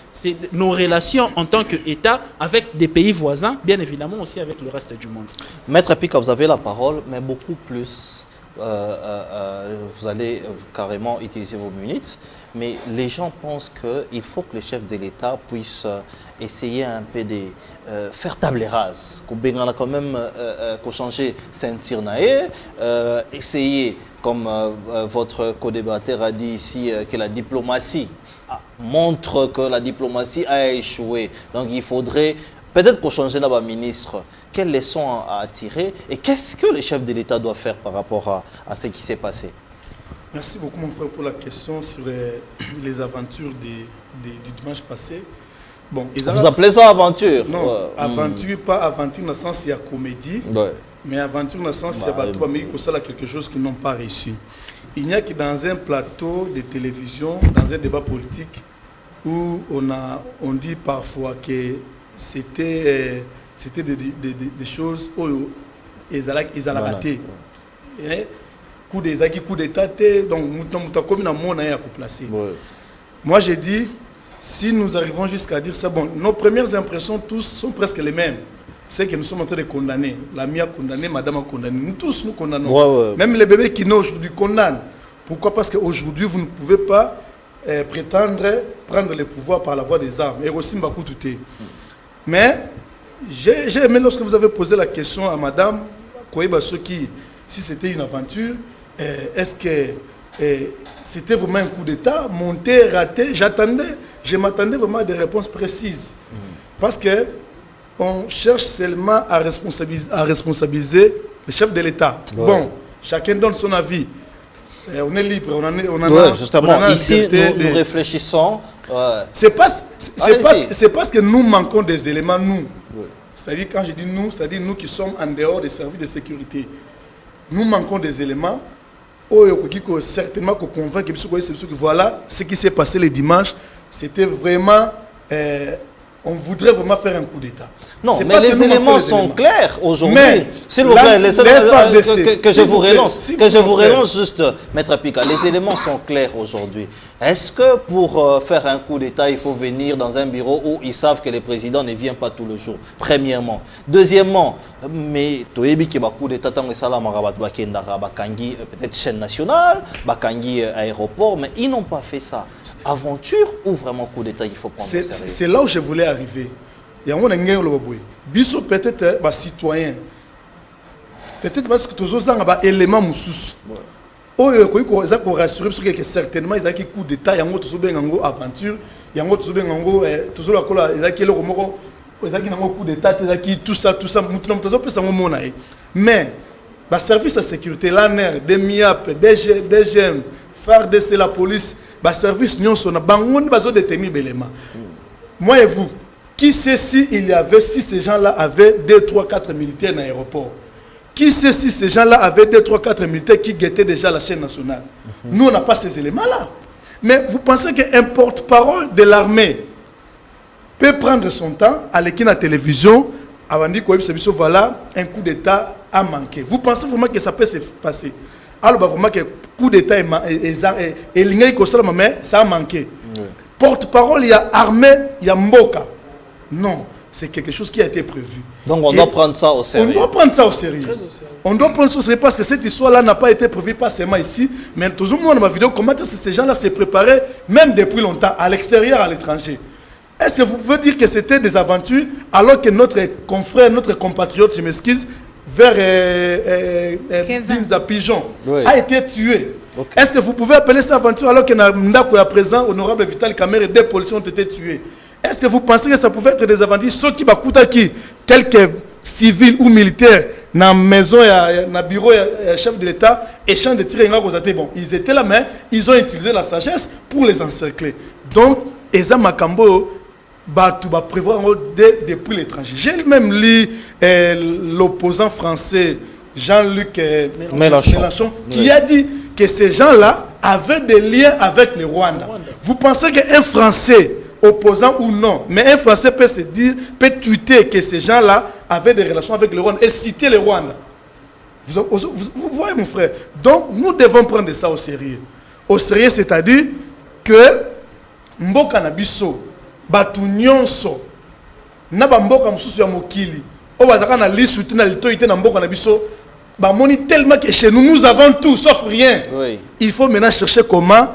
nos relations en tant qu'État avec des pays voisins, bien évidemment aussi avec le reste du monde. Maître Pika, vous avez la parole, mais beaucoup plus. Vous allez carrément utiliser vos minutes, mais les gens pensent qu'il faut que le chef de l'État puisse essayer un peu de faire table rase, qu'on a quand même changer ceinture naïe, essayer, comme votre co-débatteur a dit ici, que la diplomatie montre que la diplomatie a échoué. Donc il faudrait peut-être qu'on change là-bas, ministre. Quelles leçons à tirer et qu'est-ce que le chef de l'État doit faire par rapport à ce qui s'est passé? Merci beaucoup, mon frère, pour la question sur les aventures du dimanche passé. Bon, vous appelez ça aventure? Non, aventure, pas aventure dans le sens il y a comédie, mais aventure dans le sens il y a bateau, mais il y a quelque chose qui n'ont pas réussi. Il n'y a que dans un plateau de télévision, dans un débat politique, où on dit parfois que c'était des choses où ils allaient rater. Coup d'état, donc moi j'ai dit, si nous arrivons jusqu'à dire ça, bon, nos premières impressions tous sont presque les mêmes. C'est que nous sommes en train de condamner. L'ami a condamné, madame a condamné. Nous tous nous condamnons. Même les bébés qui naissent aujourd'hui condamnent. Pourquoi? Parce qu'aujourd'hui vous ne pouvez pas prétendre prendre le pouvoir par la voie des armes. Et aussi Mbakou Touté. Mais j'ai aimé lorsque vous avez posé la question à madame Koïba Soki, si c'était une aventure, est-ce que c'était vraiment un coup d'État, monté, raté? Je m'attendais vraiment à des réponses précises. Parce que on cherche seulement à responsabiliser le chef de l'État. Bon, chacun donne son avis. On est libre, on a justement, ici, nous réfléchissons C'est parce que nous manquons des éléments, nous. Ouais. C'est-à-dire, quand je dis nous, c'est-à-dire nous qui sommes en dehors des services de sécurité. Nous manquons des éléments. Certainement qu'on convainc que voilà ce qui s'est passé le dimanche, c'était vraiment... on voudrait vraiment faire un coup d'État. Non, mais les éléments sont clairs aujourd'hui. S'il vous plaît, que je vous relance juste, Maître Pika, les éléments sont clairs aujourd'hui. Est-ce que pour faire un coup d'État, il faut venir dans un bureau où ils savent que le président ne vient pas tous les jours, premièrement. Deuxièmement, mais coup d'État, peut-être chaîne nationale, aéroport, mais ils n'ont pas fait ça. Aventure ou vraiment coup d'État, il faut prendre ça. C'est là où je voulais arriver. Il y a un peut-être citoyen. Peut-être parce que tous les éléments moussous. Pour rassurer parce que certainement ils ont un coup d'état, il y a une aventure, il y a un coup d'état, tout ça, mais le service de sécurité, l'ANR, DEMIAP, DGM, FARDC, la police, le service nous sommes besoin de tenir l'élément. Moi et vous, qui sait si ces gens-là avaient 2, 3, 4 militaires dans l'aéroport? Qui sait si ces gens-là avaient 2, 3, 4 militaires qui guettaient déjà la chaîne nationale? Nous, on n'a pas ces éléments-là. Mais vous pensez qu'un porte-parole de l'armée peut prendre son temps, aller à la télévision, avant de dire que voilà, un coup d'État a manqué. Vous pensez vraiment que ça peut se passer? Alors, vraiment que coup d'État ça a manqué. Porte-parole, il y a armée, il y a Mboka. Non. C'est quelque chose qui a été prévu. Donc on doit prendre ça au sérieux. On doit prendre ça au sérieux. On doit prendre ça au sérieux parce que cette histoire-là n'a pas été prévue pas seulement ici, mais tout le monde dans ma vidéo comment est-ce que ces gens-là s'est préparés même depuis longtemps, à l'extérieur, à l'étranger. Est-ce que vous pouvez dire que c'était des aventures alors que notre confrère, notre compatriote, je m'excuse, vers Binza Pigeon, a été tué? Okay. Est-ce que vous pouvez appeler ça aventure alors que Ndako est présent, honorable Vital Kamerhe et des policiers ont été tués? Est-ce que vous pensez que ça pouvait être des aventures? Ceux qui quelques civils ou militaires dans la maison, dans le bureau, chef de l'État, échange de tirs, bon, ils étaient là, mais ils ont utilisé la sagesse pour les encercler. Donc, Eza Makambo va prévoir depuis l'étranger. J'ai même lu l'opposant français Jean-Luc Mélenchon qui a dit que ces gens-là avaient des liens avec le Rwanda. Vous pensez qu'un Français, opposant ou non, mais un Français peut se dire, peut tweeter que ces gens-là avaient des relations avec le Rwanda et citer le Rwanda? Vous voyez mon frère? Donc nous devons prendre ça au sérieux. Au sérieux, c'est-à-dire que Mboka na biso, batu nyonso, na ba mboka mususu ya mokili, o bazaka na lisuti na litoite na mboka na biso, ba moni tellement que chez nous, nous avons tout sauf rien. Oui. Il faut maintenant chercher comment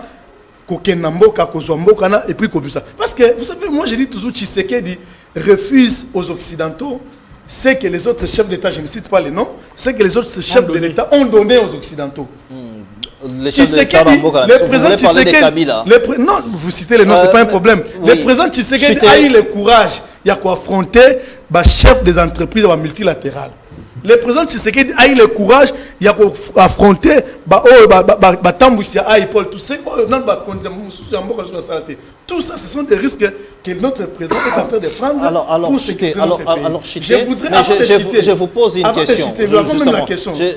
et puis comme ça. Parce que, vous savez, moi je dis toujours, Tshisekedi refuse aux Occidentaux ce que les autres chefs d'État, je ne cite pas les noms, ce que les autres chefs de l'État ont donné aux Occidentaux. Les chefs d'État, le président Tshisekedi, non, vous citez les noms, ce n'est pas un problème. Oui. Le président Tshisekedi a eu le courage, il y a quoi affronter le chef des entreprises multilatérales. Le président Tshisekedi a eu le courage, il a affronté tout ça, ce sont des risques que notre président est en train de prendre pour sécuriser notre pays. Je vous pose une question.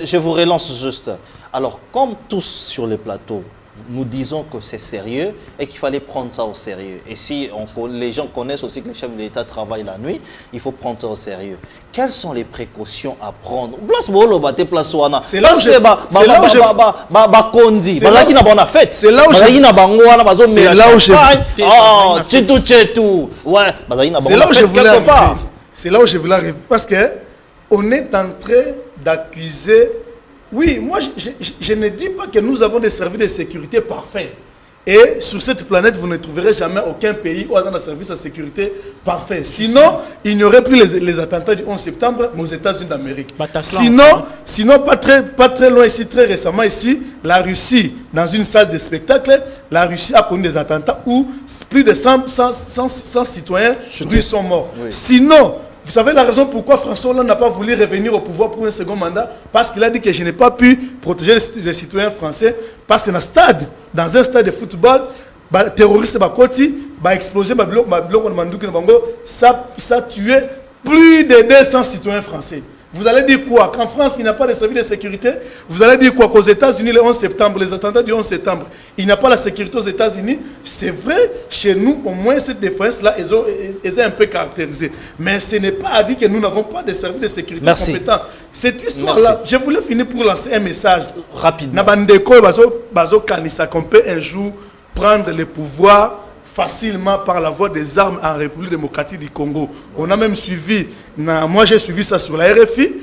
Je vous relance juste. Alors, comme tous sur les plateaux, nous disons que c'est sérieux et qu'il fallait prendre ça au sérieux. Et si les gens connaissent aussi que les chefs de l'État travaillent la nuit, il faut prendre ça au sérieux. Quelles sont les précautions à prendre? C'est là où je voulais arriver. Parce que on est en train d'accuser. Oui, moi je ne dis pas que nous avons des services de sécurité parfaits. Et sur cette planète, vous ne trouverez jamais aucun pays où on a un service de sécurité parfait. Sinon, il n'y aurait plus les attentats du 11 septembre aux États-Unis d'Amérique. Sinon pas très loin ici, très récemment ici, la Russie, dans une salle de spectacle, la Russie a connu des attentats où plus de 100 citoyens russes sont morts. Oui. Sinon, vous savez la raison pourquoi François Hollande n'a pas voulu revenir au pouvoir pour un second mandat? Parce qu'il a dit que je n'ai pas pu protéger les citoyens français. Parce que dans un stade de football, les terroristes bah exploser ça a tué plus de 200 citoyens français. Vous allez dire quoi? Qu'en France, il n'y a pas de service de sécurité? Vous allez dire quoi? Qu'aux États-Unis, le 11 septembre, les attentats du 11 septembre, il n'y a pas la sécurité aux États-Unis? C'est vrai, chez nous, au moins, cette défense-là, ils sont un peu caractérisée. Mais ce n'est pas à dire que nous n'avons pas de service de sécurité compétents. Cette histoire-là, je voulais finir pour lancer un message. Rapidement. Qu'on peut un jour prendre le pouvoir facilement par la voie des armes en République démocratique du Congo. On a même suivi, moi j'ai suivi ça sur la RFI,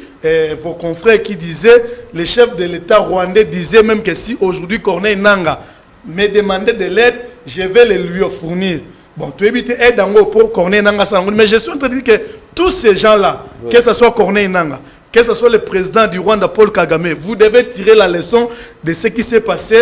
vos confrères qui disaient, le chef de l'État rwandais disait même que si aujourd'hui Corneille Nangaa me demandait de l'aide, je vais le lui fournir. Bon, tu évites aide pour Corneille Nangaa, mais je suis en train de dire que tous ces gens-là, que ce soit Corneille Nangaa, que ce soit le président du Rwanda, Paul Kagame, vous devez tirer la leçon de ce qui s'est passé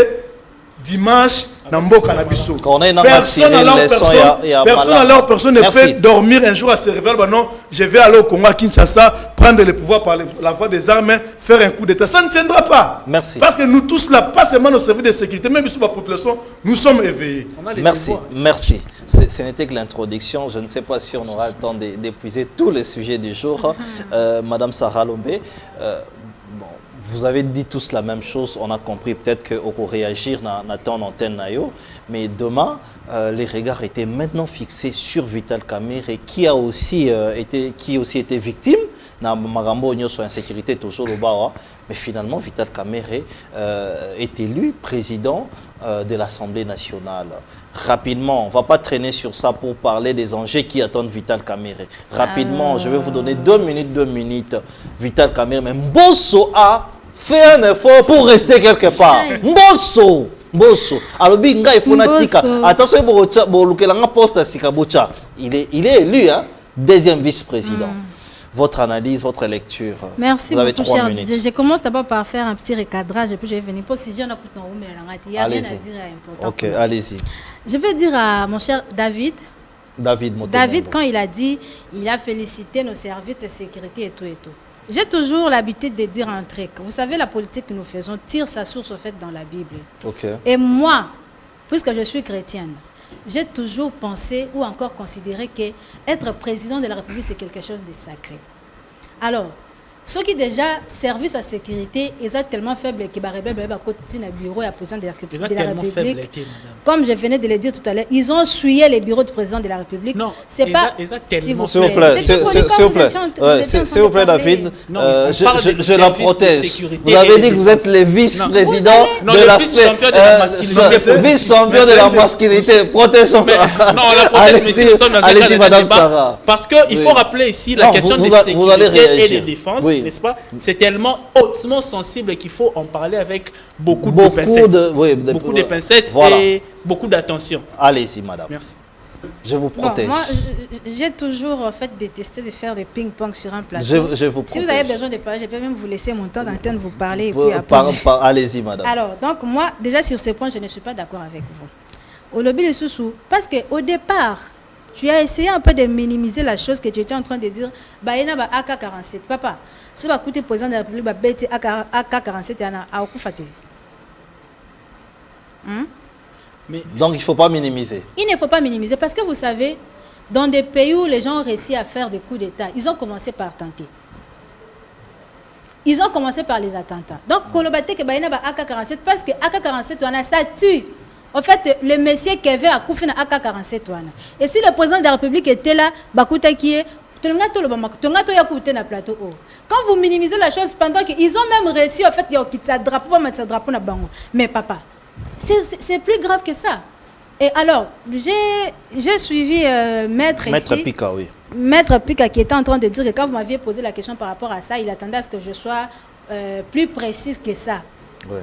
dimanche dans Mboka na biso. Personne alors personne ne peut dormir un jour à se réveiller. Bah non, je vais aller au Congo à Kinshasa, prendre le pouvoir par la voie des armes, faire un coup d'état. Ça ne tiendra pas. Merci. Parce que nous tous là, pas seulement nos services de sécurité, même sur la population, nous sommes éveillés. Merci, merci. Ce n'était que l'introduction. Je ne sais pas si on aura le temps d'épuiser tous les sujets du jour. Madame Sarah Lombe, vous avez dit tous la même chose, on a compris peut-être qu'on réagir dans ton antenne, mais demain, les regards étaient maintenant fixés sur Vital Kamerhe qui a aussi été victime dans Magambo sur insécurité toujours au bas, mais finalement Vital Kamerhe est élu président de l'Assemblée nationale. Rapidement, on ne va pas traîner sur ça pour parler des enjeux qui attendent Vital Kamerhe. Rapidement, je vais vous donner 2 minutes. Vital Kamerhe, mais Mbosso a fait un effort pour rester quelque part. Mbosso. Alors, il faut attention, il est élu, hein, deuxième vice-président. Votre analyse, votre lecture. Merci vous avez beaucoup, 3 minutes. Je commence d'abord par faire un petit recadrage et puis je vais venir pour si j'en ai il y a rien à dire important. Ok, allez-y. Je vais dire à mon cher David, David, quand il a dit, il a félicité nos services de sécurité et tout. J'ai toujours l'habitude de dire un truc. Vous savez, la politique que nous faisons tire sa source au fait dans la Bible. Okay. Et moi, puisque je suis chrétienne, j'ai toujours pensé ou encore considéré que être président de la République, c'est quelque chose de sacré. Alors, ceux qui déjà service à sécurité, ils sont tellement faibles qu'ils ont bureau et président de la République. Comme je venais de le dire tout à l'heure, ils ont souillé les bureaux du président de la République. Non, c'est pas. S'il vous plaît, David, je la protège. Vous avez dit que vous êtes le vice-président de la vice-champion de la masculinité. Protégeons. Non, la protège, mais si nous sommes dans un cadre de débat, parce qu'il faut rappeler ici la question de sécurité et de défense. N'est-ce pas? C'est tellement hautement sensible qu'il faut en parler avec beaucoup de pincettes voilà. Et beaucoup d'attention. Allez-y, madame. Merci. Je vous protège. Moi, j'ai toujours en fait détesté de faire des ping-pong sur un plateau. Je vous si vous avez besoin de parler, je peux même vous laisser mon temps d'antenne, vous parler. Et puis après, allez-y, madame. Alors, donc moi, déjà sur ce point, je ne suis pas d'accord avec vous. Au lobby de Soussou, parce qu'au départ, tu as essayé un peu de minimiser la chose que tu étais en train de dire. Bah, il y a un AK-47. Papa, si vous écoutez le président de la République, bah, AK-47 est à Okufate. Donc, il ne faut pas minimiser. Il ne faut pas minimiser parce que vous savez, dans des pays où les gens ont réussi à faire des coups d'État, ils ont commencé par tenter. Ils ont commencé par les attentats. Donc, Kolobate que Bayana AK-47 parce que AK-47 ça tue. En fait, le monsieur Kevin a coupé na AK-47 et si le président de la République était là, Bakuta qui est quand vous minimisez la chose pendant qu'ils ont même réussi en fait drapeau mais papa, c'est plus grave que ça. Et alors, j'ai suivi Maître Pika, oui. Maître Pika qui était en train de dire que quand vous m'aviez posé la question par rapport à ça, il attendait à ce que je sois plus précise que ça. Oui.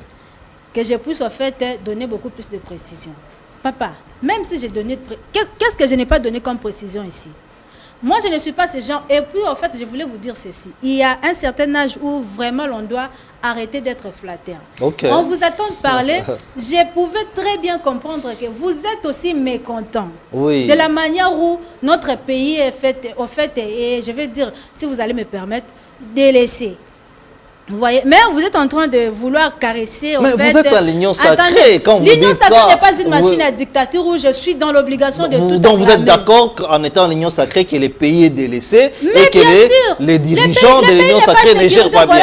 Que je puisse en fait donner beaucoup plus de précision. Papa, même si j'ai donné... Qu'est-ce que je n'ai pas donné comme précision ici? Moi, je ne suis pas ce genre. Et puis, en fait, je voulais vous dire ceci. Il y a un certain âge où vraiment l'on doit arrêter d'être flatteur. Okay. On vous attend de parler. Je pouvais très bien comprendre que vous êtes aussi mécontent de la manière où notre pays est fait, et je vais dire, si vous allez me permettre, délaissé. Vous voyez, mais vous êtes en train de vouloir caresser. Mais vous êtes à l'union sacrée quand vous dites ça. L'union sacrée n'est pas une machine à dictature où je suis dans l'obligation de tout donc vous êtes d'accord en étant à l'union sacrée que les pays est délaissé et que les dirigeants de l'union sacrée ne gèrent pas bien.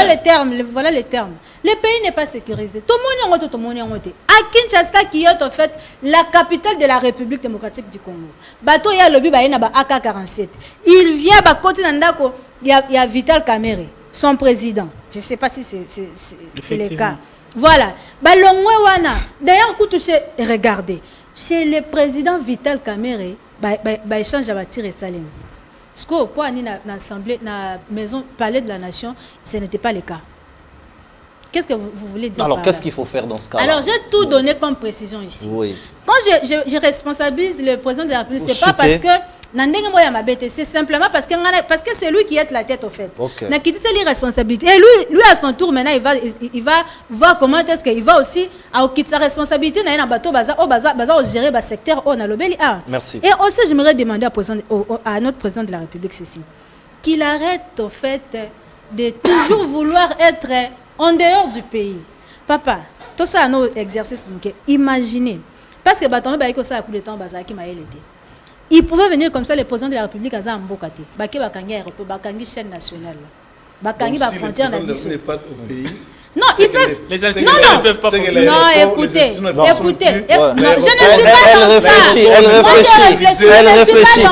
Voilà les termes. Le pays n'est pas sécurisé. Tout le monde est à Kinshasa, qui est en fait la capitale de la République démocratique du Congo. Bato ya lobby ba na ba AK-47. Il vient ba côté nandako, il y a Vital Kamerhe, son président. Je ne sais pas si c'est le cas. Voilà. D'ailleurs, regardez. Chez le président Vital Kamerhe, échange à tirer Salem. Parce que pour aller dans l'Assemblée, dans la maison Palais de la Nation, ce n'était pas le cas. Qu'est-ce que vous voulez dire? Alors, qu'est-ce qu'il faut faire dans ce cas-là? Alors, j'ai tout donné comme précision ici. Oui. Quand je responsabilise le président de la République, ce n'est pas parce que c'est simplement parce que c'est lui qui est la tête au fait. Okay. C'est l'irresponsabilité. Et lui à son tour maintenant il va voir comment est-ce qu'il va aussi quitter sa responsabilité dans un bateau au gérer le secteur on a lobby. Merci. Et aussi j'aimerais demander à notre président de la République ceci, qu'il arrête au fait de toujours vouloir être en dehors du pays. Papa, tout ça à nos exercices, imaginez parce que bateau ba ça a coup de temps qui m'a été. Il pouvait venir comme ça, le président de la République à Zambokate. Baké Bakangi aéroport, Bakangi chaîne nationale. Bakangi ba frontière na biso. N'est pas au pays. Non, ils peuvent. Les institutions ne peuvent pas fonctionner. Non, écoutez. Je ne suis pas Elle réfléchit.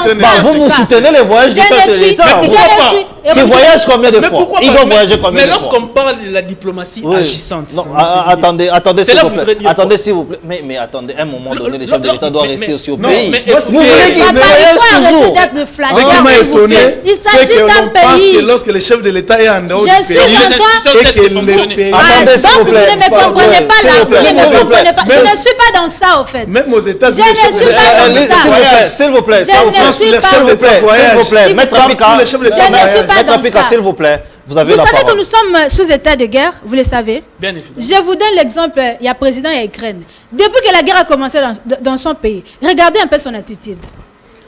Vous vous soutenez les voyages du chef de l'État. Il voyage combien de fois? Il doit voyager combien de fois? Mais lorsqu'on parle de la diplomatie agissante. Non, attendez s'il vous plaît. Mais attendez, à un moment donné, le chef de l'État doit rester aussi au pays. Vous voulez qu'il voyage toujours? Ce qui m'a étonné, c'est que l'on pense que lorsque le chef de l'État est en dehors du pays, et que le pays... Attendez, s'il vous plaît. Vous ne me comprenez pas là. Vous ne me comprenez pas. Je ne suis pas dans ça, au fait. Même aux États-Unis, s'il vous plaît, Maître Pika, s'il vous plaît, vous avez la parole. Vous savez que nous sommes sous état de guerre, vous le savez. Bien évidemment. Je vous donne l'exemple, il y a le président et l'Ukraine. Depuis que la guerre a commencé dans son pays, regardez un peu son attitude.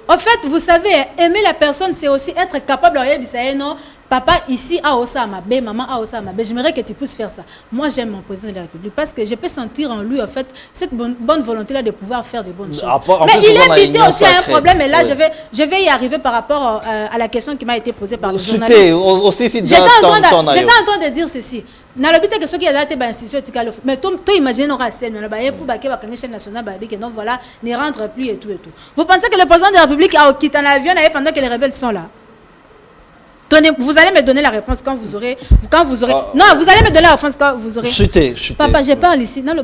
En fait, vous savez, aimer la personne, c'est aussi être capable de dire non, papa ici a Osama B, maman a Osama B. J'aimerais que tu puisses faire ça. Mais j'aime mon président de la République parce que je peux sentir en lui en fait cette bonne volonté-là de pouvoir faire de bonnes choses. Mais il est invité aussi à un problème et là je vais y arriver par rapport à la question qui m'a été posée par le journaliste. J'étais en train de dire ceci. Dans le but que ceux qui ont été institutions, mais tu imagines on racine, pour baquer la chaîne nationale, que non voilà, ne rentre plus et tout et tout. Vous pensez que le président de la République a quitté l'avion pendant que les rebelles sont là? Vous allez me donner la réponse quand vous aurez. Non, vous allez me donner la réponse quand vous aurez. Chutez. Papa, je parle ici. Dans le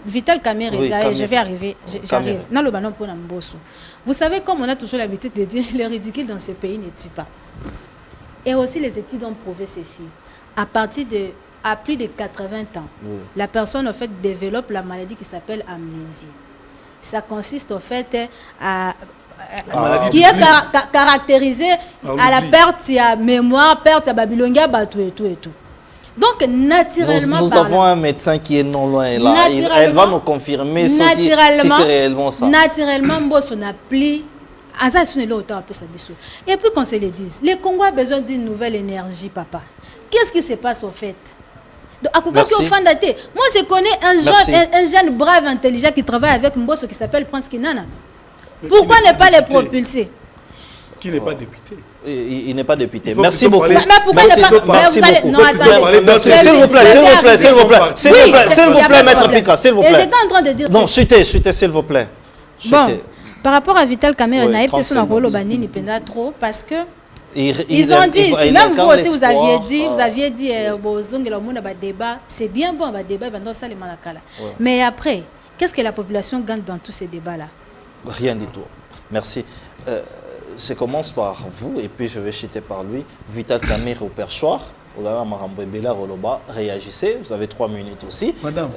Vital Kamerhe, je vais arriver. J'arrive. Dans le ballon pour Namboso. Vous savez, comme on a toujours l'habitude de dire, les ridicules dans ce pays ne tuent pas. Et aussi, les études ont prouvé ceci. À plus de 80 ans, la personne, en fait, développe la maladie qui s'appelle amnésie. Ça consiste, en fait, qui est caractérisé à la perte de mémoire, perte de Babylonga, tout et tout et tout. Donc, naturellement... Nous avons un médecin qui est non loin là. Elle va nous confirmer si c'est réellement ça. Naturellement, on n'a plus... Et puis qu'on se le dise, le Congo a besoin d'une nouvelle énergie, papa. Qu'est-ce qui se passe au fait? Moi, je connais un jeune brave, intelligent qui travaille avec Mbosso qui s'appelle Prince Kinana. Pourquoi ne pas les propulser? Qui n'est pas député. Il n'est pas député. Merci beaucoup. Mais pourquoi ne pas... Non, attendez. S'il vous plaît, Maître Pika, s'il vous plaît. J'étais en train de dire... Non, chutez, s'il vous plaît. Bon, par rapport à Vital Kamerhe, trop parce que ils ont dit, même vous aussi vous aviez dit, c'est bien bon, débat, mais après, qu'est-ce que la population gagne dans tous ces débats-là? Rien du tout. Merci. Je commence par vous et puis je vais chuter par lui. Vital Kamerhe au perchoir. Réagissez, vous avez 3 minutes aussi. Madame.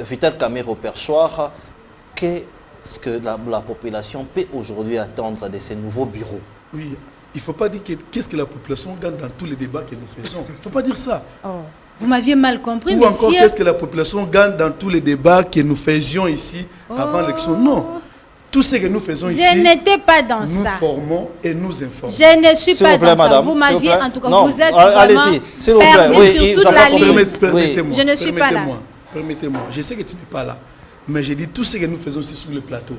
Vital Kamerhe au perchoir, qu'est-ce que la population peut aujourd'hui attendre de ces nouveaux bureaux? Oui, il ne faut pas dire qu'est-ce que la population gagne dans tous les débats que nous faisons. Il ne faut pas dire ça. Oh. Vous m'aviez mal compris, ou encore, qu'est-ce que la population gagne dans tous les débats que nous faisions ici avant l'élection? Non. Tout ce que nous faisons ici, je n'étais pas dans nous ça. formons et nous informons. Je ne suis S'il pas vous plaît, dans ça. madame, Vous s'il m'aviez, vous plaît. en tout cas, Non, vous êtes allez-y, vraiment s'il vous plaît. fermé Oui, sur ils toute ont la pas compris. ligne. Permettez-moi. Je ne suis pas là. Permettez-moi. Je sais que tu n'es pas là. Mais j'ai dit tout ce que nous faisons ici sur le plateau.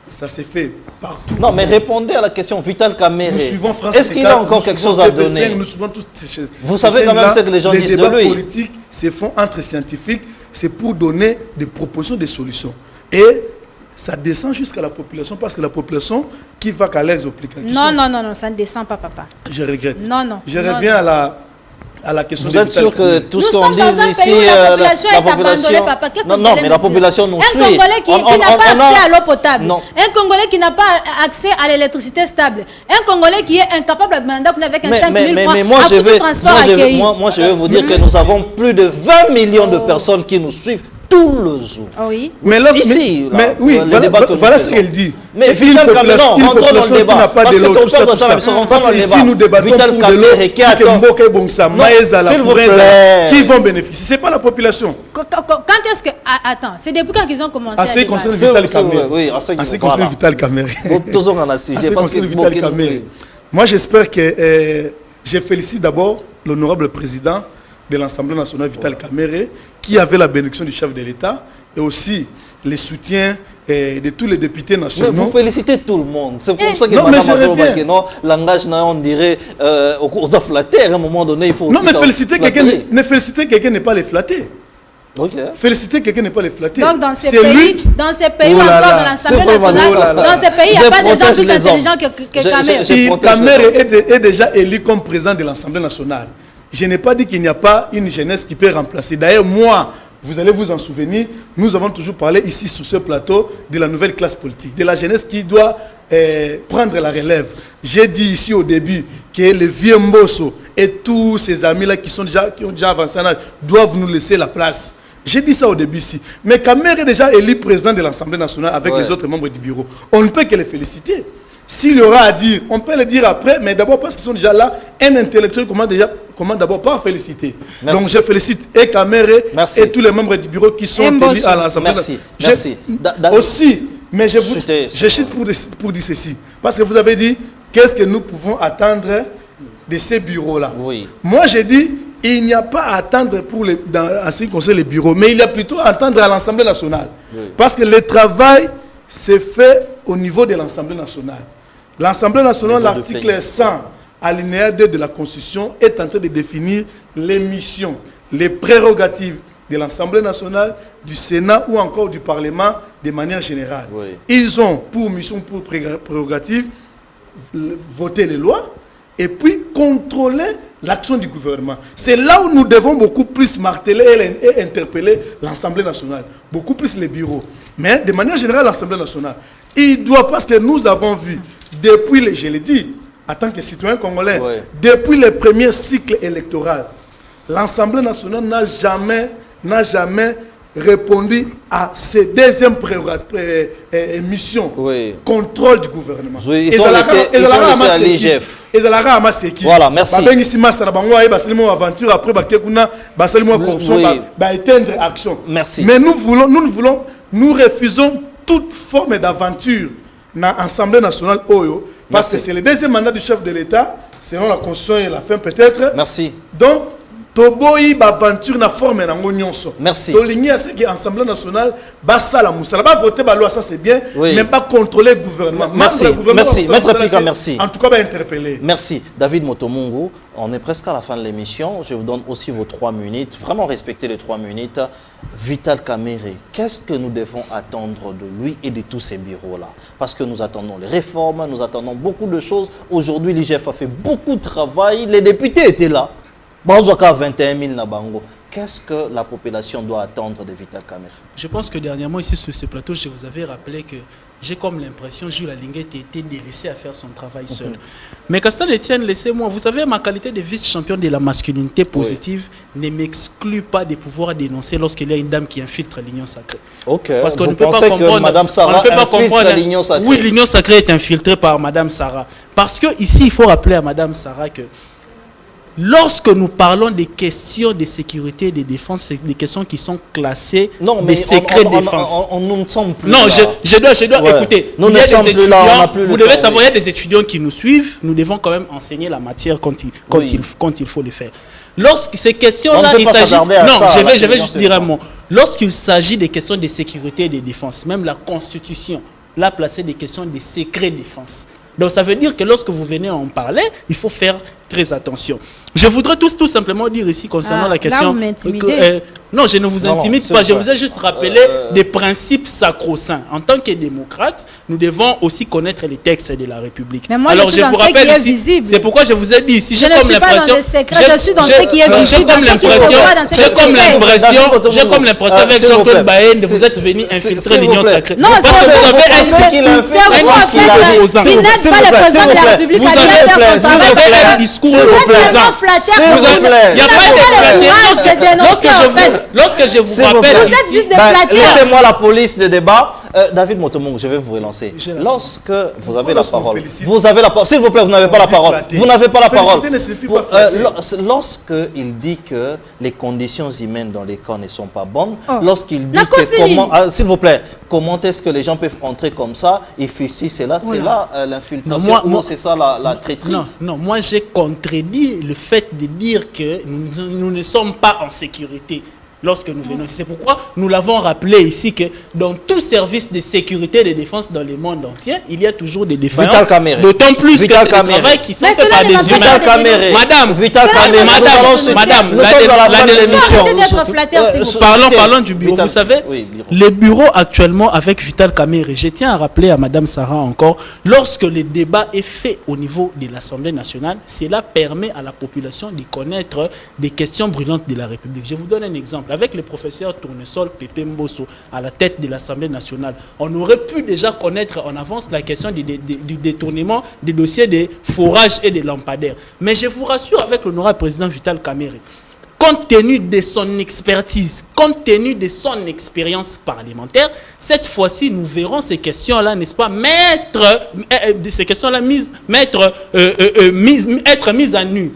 Ça s'est fait partout. Non, mais répondez à la question. Vital Kamere, Nous suivons France est-ce qu'il a encore quelque chose à donner? Nous suivons tous ces choses. Vous savez quand même ce que les gens disent de lui. Les débats politiques se font entre scientifiques. C'est pour donner des propositions, des solutions. Et ça descend jusqu'à la population parce que la population qui va qu'à les applications. Non, ça ne descend pas, papa. Je regrette. Non. Je reviens à la question. Vous êtes sûr que tout ce qu'on dit ici, la population est abandonnée, papa. Qu'est-ce que vous non, allez mais me la dire? population nous suit. Un Congolais qui n'a pas accès à l'eau potable. Non. Un Congolais qui n'a pas accès à l'électricité stable. Un Congolais qui est incapable de mandat avec un 5 000 francs mais moi, à coût de transport accueilli. moi, je vais vous dire que nous avons plus de 20 millions de personnes qui nous suivent tout le jour. Oui. Mais là, ici, mais oui, voilà ce qu'elle dit. Mais Vital Kamere, rentrons dans le débat. Parce que ton père doit savoir, rentrons dans le débat. Ici, nous débattons Vital pour de l'eau, s'il vous plaît. qui vont bénéficier. C'est pas la population. Quand est-ce que... Attends, c'est depuis quand ils ont commencé à Assez débattre? concerne Vital Kamere. Oui, assez concerne Vital Kamere. Toujours en sujet. Assez Parce que concerne Vital Kamere. Moi, j'espère que... je félicite d'abord l'honorable président de l'Assemblée nationale, Vital Kamere, qui avait la bénédiction du chef de l'État et aussi les soutiens de tous les députés nationaux. Mais vous félicitez tout le monde. C'est pour ça que non, Mme Mazoro Bakeno, langage, on dirait, aux afflatés, à un moment donné, il faut... Non, mais féliciter quelqu'un n'est pas les flatter. Okay. Féliciter quelqu'un n'est pas les flatter. Donc dans ces pays, encore dans l'Assemblée nationale, dans ces pays, il n'y a pas de gens plus intelligents que Kamere. Kamere est déjà élu comme président de l'Assemblée nationale. Je n'ai pas dit qu'il n'y a pas une jeunesse qui peut remplacer. D'ailleurs, moi, vous allez vous en souvenir, nous avons toujours parlé ici sur ce plateau de la nouvelle classe politique, de la jeunesse qui doit prendre la relève. J'ai dit ici au début que le vieux Mbosso et tous ces amis-là qui ont déjà avancé en âge doivent nous laisser la place. J'ai dit ça au début ici. Mais Kamere est déjà élu président de l'Assemblée nationale avec les autres membres du bureau. On ne peut que les féliciter. S'il y aura à dire, on peut le dire après, mais d'abord parce qu'ils sont déjà là, un intellectuel comment d'abord pas féliciter. Merci. Donc je félicite et Kamere et tous les membres du bureau qui sont élus à l'Assemblée nationale. Merci. Aussi, mais je chute pour dire ceci. Parce que vous avez dit, qu'est-ce que nous pouvons attendre de ces bureaux-là? Oui. Moi, j'ai dit, il n'y a pas à attendre en ce qui concerne les bureaux, mais il y a plutôt à attendre à l'Assemblée nationale. Oui. Parce que le travail se fait au niveau de l'Assemblée nationale. L'Assemblée nationale, l'article 100, alinéa 2 de la Constitution, est en train de définir les missions, les prérogatives de l'Assemblée nationale, du Sénat ou encore du Parlement de manière générale. Oui. Ils ont pour mission, pour prérogative, voter les lois et puis contrôler l'action du gouvernement. C'est là où nous devons beaucoup plus marteler et interpeller l'Assemblée nationale, beaucoup plus les bureaux. Mais de manière générale, l'Assemblée nationale, il doit, parce que nous avons vu, depuis, je l'ai dit, en tant que citoyen congolais, depuis le premier cycle électoral, l'Assemblée nationale n'a jamais répondu à ces deuxièmes missions, contrôle du gouvernement. Oui, ils sont laissés à l'IGF. Voilà, merci. Merci. Mais nous refusons toute forme d'aventure dans l'Assemblée nationale Oyo, parce que c'est le deuxième mandat du chef de l'État, selon la Constitution et la fin peut-être. Merci. Donc, Toboyi aventure na forme na nyonso. Merci. Toligny à ce que l'Assemblée nationale basa la moussala ba voter ba loi, ça c'est bien, mais pas contrôler le gouvernement. Merci. Merci. Maître Pika, merci. En tout cas, interpeller. Merci. David Motomungu, on est presque à la fin de l'émission. Je vous donne aussi vos 3 minutes. Vraiment respectez les 3 minutes. Vital Kamere, qu'est-ce que nous devons attendre de lui et de tous ces bureaux-là? Parce que nous attendons les réformes, nous attendons beaucoup de choses. Aujourd'hui, l'IGF a fait beaucoup de travail. Les députés étaient là. 21 000 na bango. Qu'est-ce que la population doit attendre de Vital Kamere? Je pense que dernièrement ici sur ce plateau, je vous avais rappelé que j'ai comme l'impression que Jules Alinguet était délaissé à faire son travail seul. Mais Castan Etienne, laissez-moi, vous savez, ma qualité de vice-champion de la masculinité positive ne m'exclut pas de pouvoir dénoncer lorsqu'il y a une dame qui infiltre l'union sacrée. Ok, parce qu'on vous ne peut pensez pas comprendre, que Madame Sarah infiltre l'union sacrée? Oui, l'union sacrée est infiltrée par Madame Sarah. Parce que ici, il faut rappeler à Madame Sarah que lorsque nous parlons des questions de sécurité et de défense, c'est des questions qui sont classées des secrets de défense. Nous ne sommes plus non, là. je dois écouter. Nous ne sommes plus là, on n'a plus le temps. Vous devez savoir, il y a des étudiants qui nous suivent. Nous devons quand même enseigner la matière quand il faut le faire. Lorsque ces questions-là, il s'agit... Non, je vais juste dire un mot. Lorsqu'il s'agit des questions de sécurité et de défense, même la Constitution l'a placé des questions de secret défense. Donc ça veut dire que lorsque vous venez en parler, il faut faire très attention. Je voudrais tout simplement dire ici concernant la question... Là, vous m'intimidez. Non, je ne vous intimide pas. Je vous ai juste rappelé des principes sacro-saints. En tant que démocrate, nous devons aussi connaître les textes de la République. Mais moi, alors, je suis dans ce qui est visible. C'est pourquoi je vous ai dit ici. Je ne suis pas dans les secrets, je suis dans ce qui est visible. J'ai comme l'impression avec Jean-Claude Bahen de vous êtes venu infiltrer l'Union sacrée. Non, c'est vous qui n'êtes pas le président de la République. Vous avez fait un discours opposant. Il n'y a pas de lorsque je vous rappelle, vous êtes juste des flatteurs. Laissez-moi la police de débat. David Motomong, je vais vous relancer. Lorsque vous avez la parole, s'il vous plaît, vous n'avez pas la parole. Vous n'avez pas la parole. Lorsqu'il dit que les conditions humaines dans les camps ne sont pas bonnes, lorsqu'il dit que comment, s'il vous plaît, comment est-ce que les gens peuvent entrer comme ça, et fusiller, c'est là l'infiltration, ou c'est ça la traîtrise? Non, moi j'ai contredit le fait de dire que nous ne sommes pas en sécurité. Lorsque nous venons, c'est pourquoi nous l'avons rappelé ici que dans tout service de sécurité et de défense dans le monde entier, il y a toujours des défaillances. D'autant plus que c'est des travail qui sont faits par des humains. Madame, nous sommes à la fin de l'émission. Parlons du bureau. Vous savez, le bureau actuellement avec Vital Kamerhe, je tiens à rappeler à Madame Sarah encore, lorsque le débat est fait au niveau de l'Assemblée nationale, cela permet à la population de connaître des questions brûlantes de la République. Je vous donne un exemple. Avec le professeur Tournesol Pépé Mbosso à la tête de l'Assemblée nationale, on aurait pu déjà connaître en avance la question du détournement des dossiers de forage et des lampadaires. Mais je vous rassure avec l'honorable président Vital Kamerhe, compte tenu de son expertise, compte tenu de son expérience parlementaire, cette fois-ci, nous verrons ces questions-là, n'est-ce pas, être mises à nu,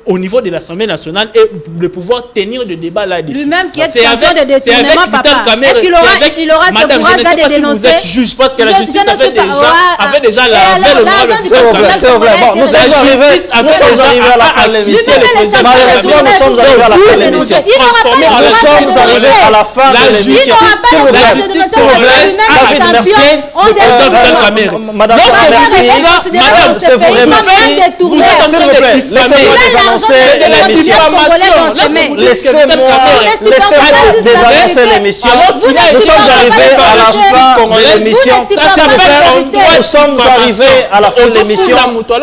au niveau de l'Assemblée nationale et de pouvoir tenir le débat là-dessus. Lui-même qui est champion de détournement, papa. Est-ce qu'il aura ce courage de dénoncer? Vous êtes juge parce que la justice avait déjà lavé le droit de S'il vous plaît, nous sommes arrivés à la fin de l'émission. Malheureusement, nous sommes arrivés à la fin de l'émission. Nous sommes arrivés à la fin de l'émission. S'il vous plaît, David, merci. Madame, merci. Madame, je vous remercie. S'il vous plaît, laissez-moi désannoncer l'émission. Laissez-moi désannoncer l'émission. Nous sommes arrivés à la fin de l'émission. S'il vous plaît, nous sommes arrivés à la fin de l'émission.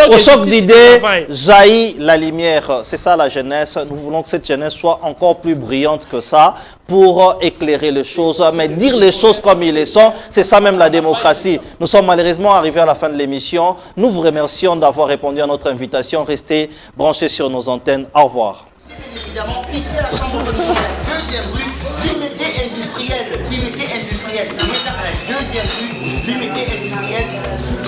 Au choc d'idées, jaillit la lumière. C'est ça la jeunesse. Nous voulons que cette jeunesse soit encore plus brillante que ça pour éclairer les choses, mais dire les choses comme ils le sont, c'est ça même la démocratie. Nous sommes malheureusement arrivés à la fin de l'émission. Nous vous remercions d'avoir répondu à notre invitation. Restez branchés sur nos antennes. Au revoir. Bien évidemment, ici à la Chambre, nous sommes à la deuxième rue, l'unité industrielle. On est à la deuxième rue, l'unité industrielle.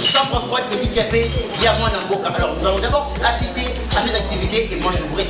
Chambre froide handicapée, Yamouan Namboka. Alors nous allons d'abord assister à cette activité et moi je voudrais